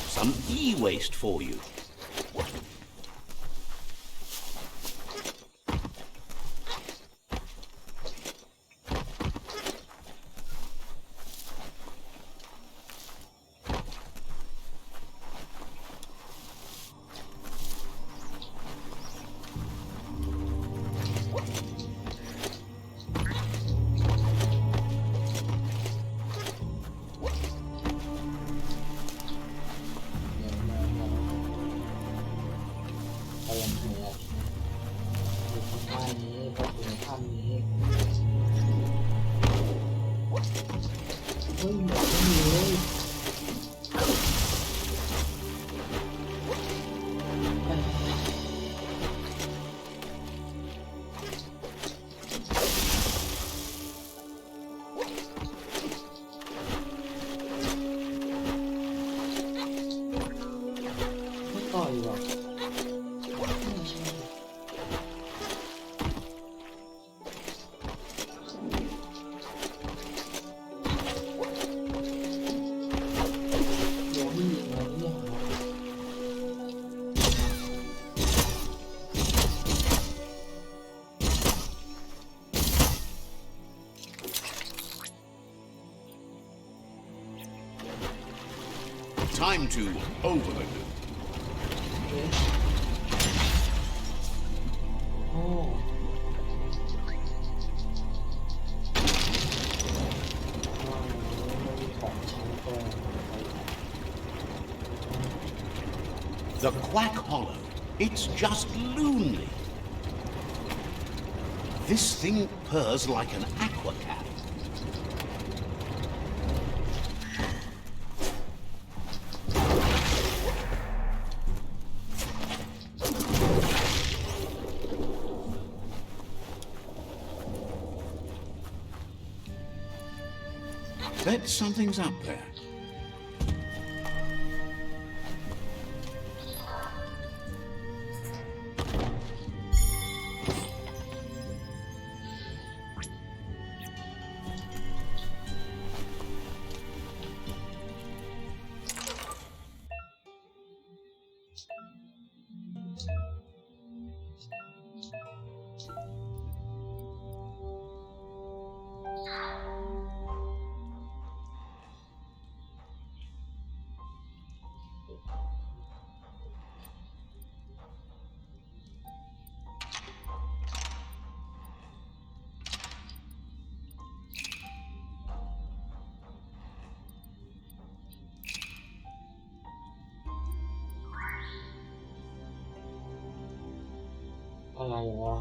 A: Some e-waste for you. Time to overload it. The Quack Hollow. It's just lonely. This thing purrs like an aqua cat. Bet something's up there.
B: อะไรวะ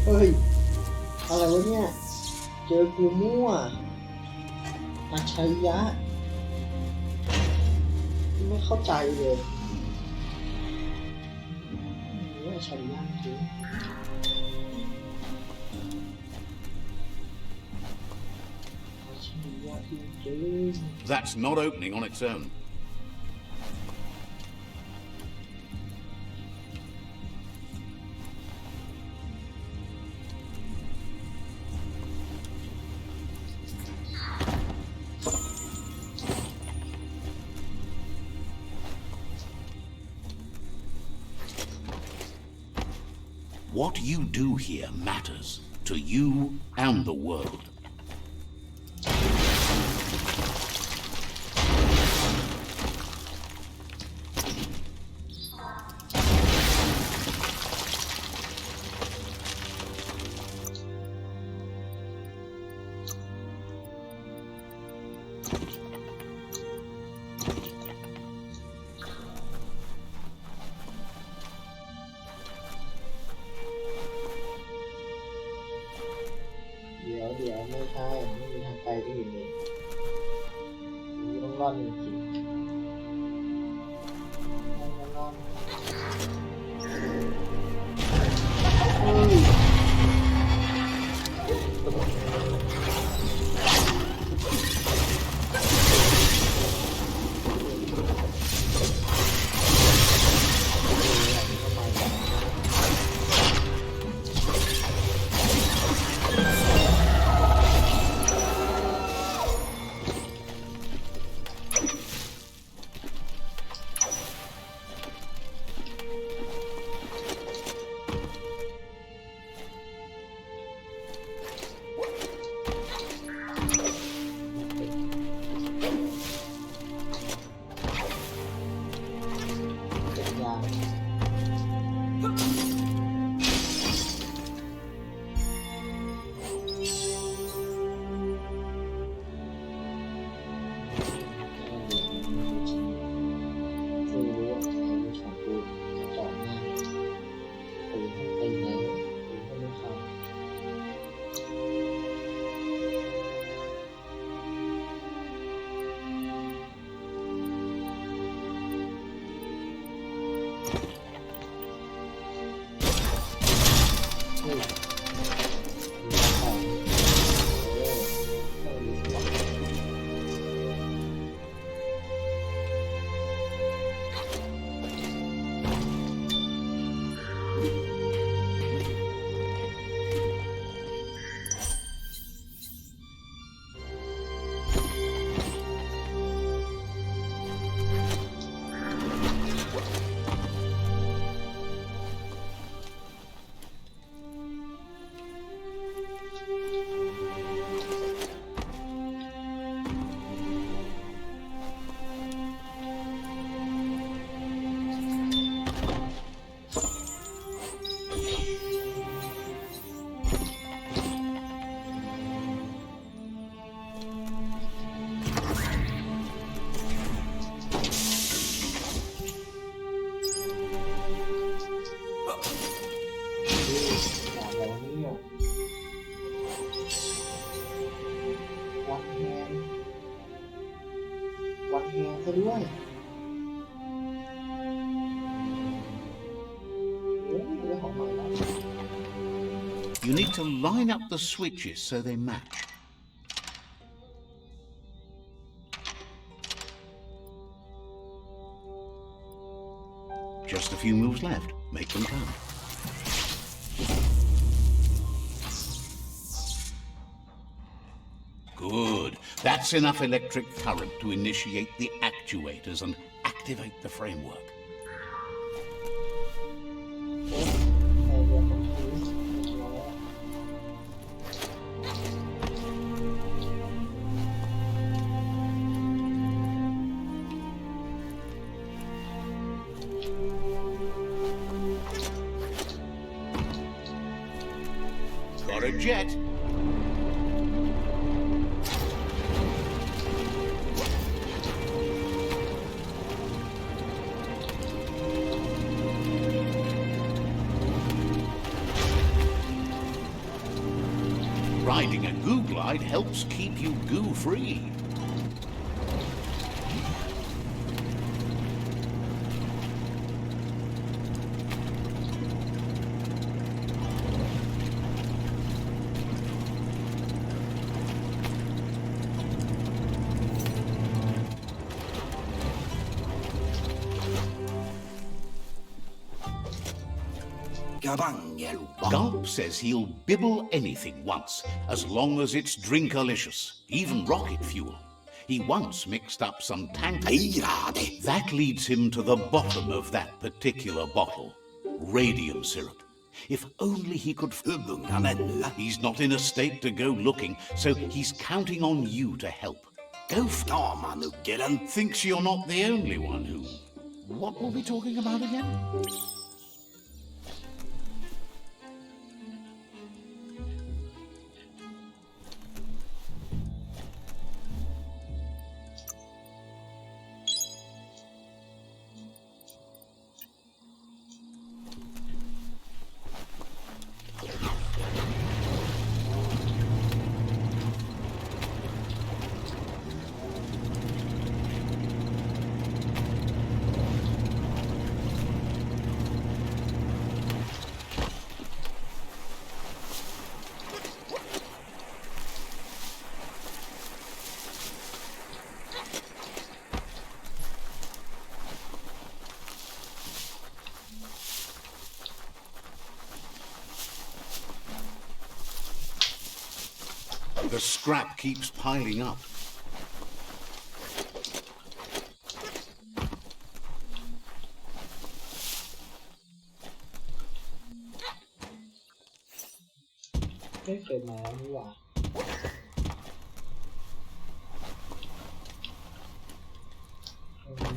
B: เฮ้ยอะไรวะเนี่ยเจอกูมั่วอัจฉริยะไม่เข้าใจเลยนี่อัจฉริยะจริงอัจฉริยะจริง
A: That's not opening on its own. What you do here matters to you and the world.
B: เดี๋ยวไม่ใช่ไม่มีทางไปที่อื่นเลยนี่ต้องรอดจริงๆต้องรอดเฮ้ย ซะด้วยเรื่องของใหม่แล้ว
A: You need to line up the switches so they match. Just a few moves left. Make them count. Good. That's enough electric current to initiate the actuators and activate the framework.
B: ไอเดียของชีสร้อย
A: Got a jet. Riding a goo glide helps keep you goo-free. Gulp says he'll bibble anything once, as long as it's drinkalicious, even rocket fuel. He once mixed up some tank. That leads him to the bottom of that particular bottle. Radium syrup. If only he could... He's not in a state to go looking, so he's counting on you to help. Go thinks you're not the only one who... What were we talking about again? The scrap keeps piling up.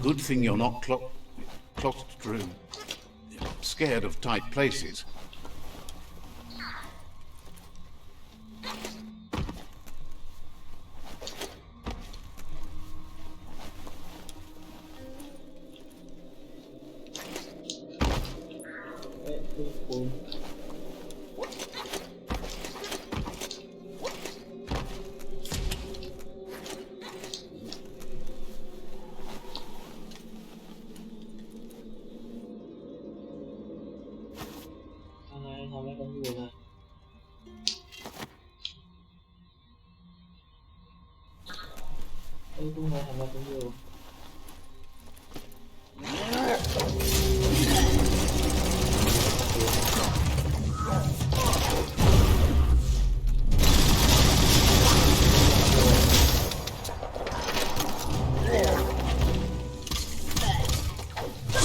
A: Good thing you're not scared of tight places.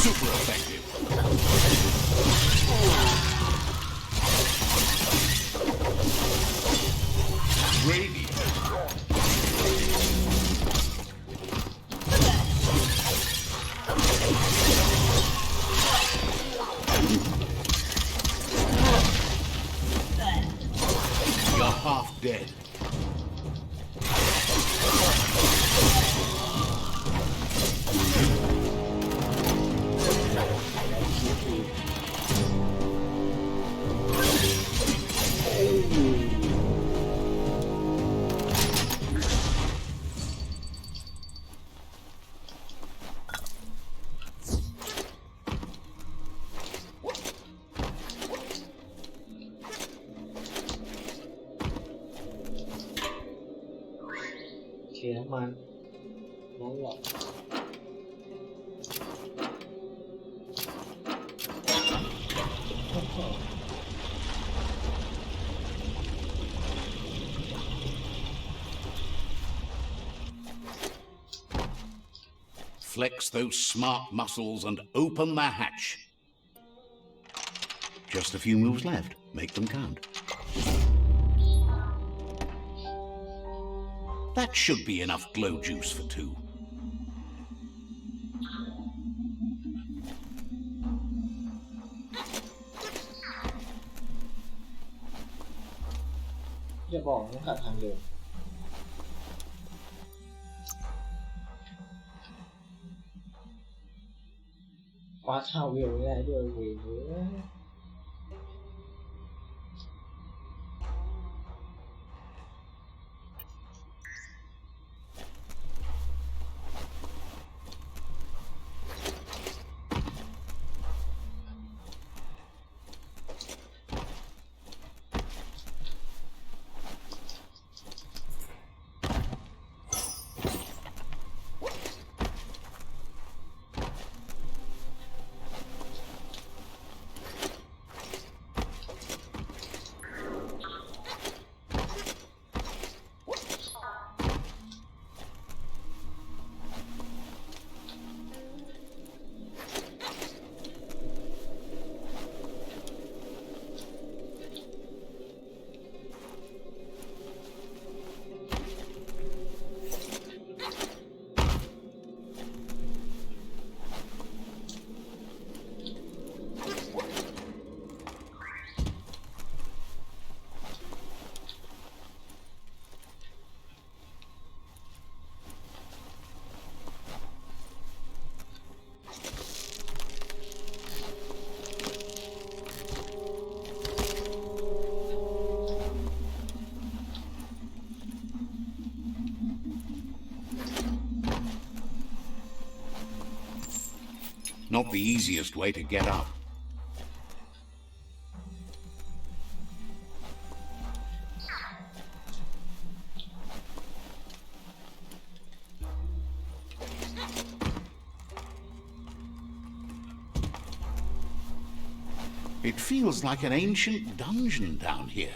A: Super effective. Radiant. You're half dead.
B: น้ำมันนั่นแหละ
A: Flex those smart muscles and open the hatch. Just a few moves left. Make them count. That should be enough glow juice for two.
B: จะบอกต้องขัดทางเดินฟ้าข่าววิวไม่ได้ด้วยเว้ย
A: Not the easiest way to get up. It feels like an ancient dungeon down here.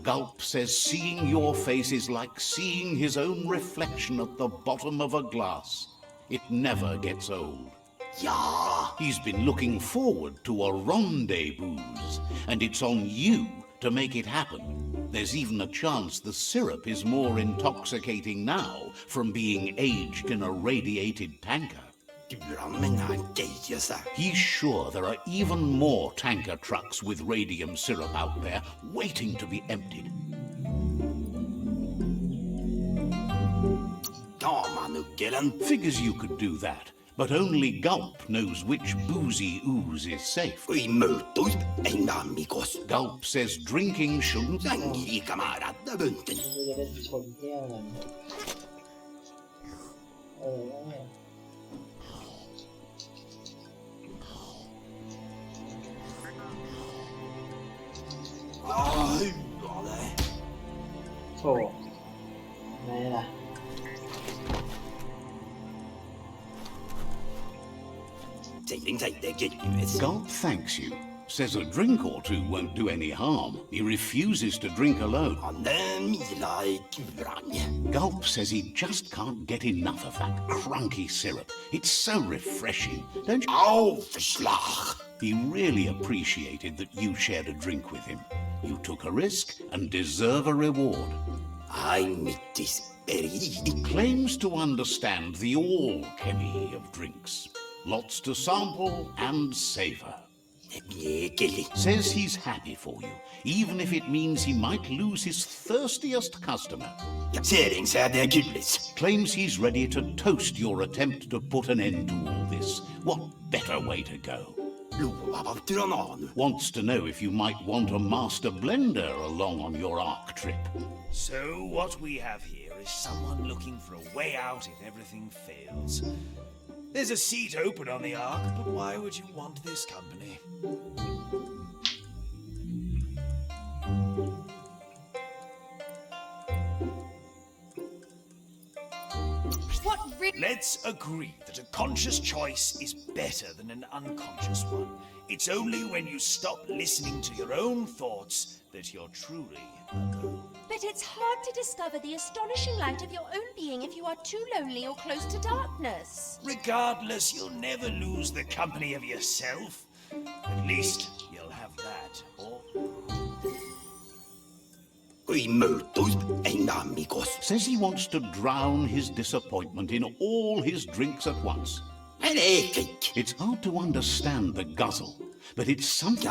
A: Gulp says seeing your face is like seeing his own reflection at the bottom of a glass. It never gets old. Yeah. He's been looking forward to a rendezvous, and it's on you to make it happen. There's even a chance the syrup is more intoxicating now from being aged in a radiated tanker. He's sure there are even more tanker trucks with radium syrup out there waiting to be emptied. Figures you could do that, but only Gulp knows which boozy ooze is safe. Gulp says drinking shouldn't... Gulp thanks you. Says a drink or two won't do any harm. He refuses to drink alone. Gulp says he just can't get enough of that crunky syrup. It's so refreshing, don't you? He really appreciated that you shared a drink with him. You took a risk and deserve a reward.
C: I meet this very
A: He claims to understand the alchemy of drinks. Lots to sample and savor. Says he's happy for you, even if it means he might lose his thirstiest customer. Claims he's ready to toast your attempt to put an end to all this. What better way to go? Wants to know if you might want a master blender along on your Ark trip.
D: So what we have here is someone looking for a way out if everything fails. There's a seat open on the Ark, but why would you want this company? Let's agree that a conscious choice is better than an unconscious one. It's only when you stop listening to your own thoughts that you're truly alone.
E: But it's hard to discover the astonishing light of your own being if you are too lonely or close to darkness.
D: Regardless, you'll never lose the company of yourself. At least you'll have that, or...
A: Says he wants to drown his disappointment in all his drinks at once. It's hard to understand the guzzle, but it's something...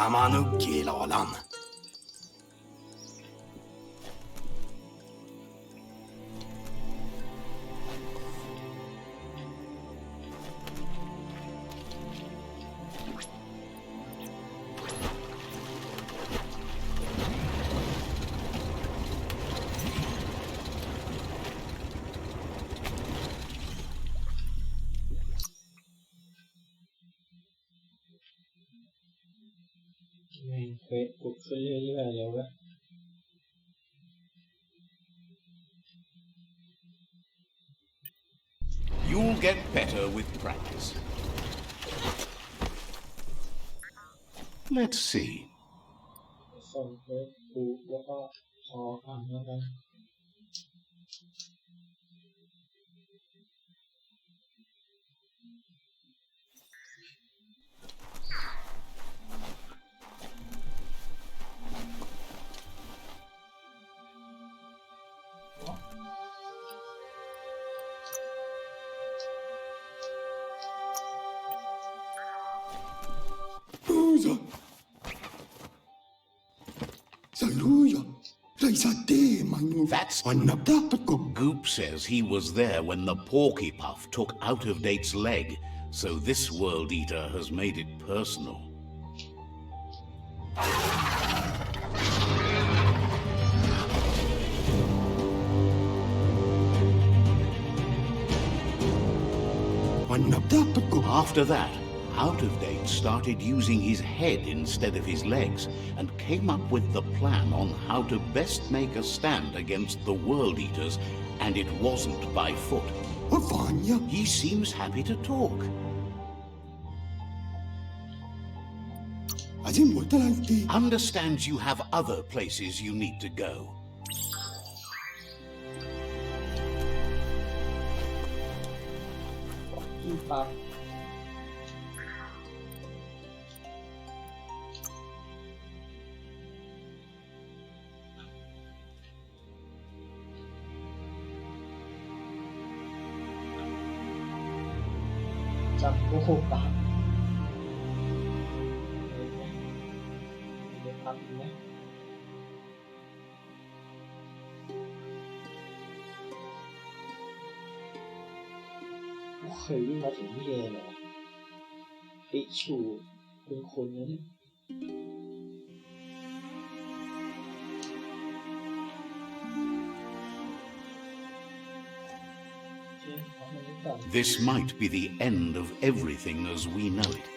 A: You'll get better with practice. Let's see.
B: ส่งเฟซบุ๊กแล้วก็ขออ่านแล้วกัน
A: That's Goop says he was there when the Porky Puff took Out of Date's leg, so this World Eater has made it personal. After that, Out of Date started using his head instead of his legs and came up with the plan on how to best make a stand against the World Eaters, and it wasn't by foot. He seems happy to talk. Understands you have other places you need to go.
B: ที่ปั๊บจับโอ้โหปั๊บเดี๋ยวปั๊บอีกไหมเคยวิ่งมาถึงนี่เลยเหรอไอชูเป็นคนนั้น
A: This might be the end of everything as we know it.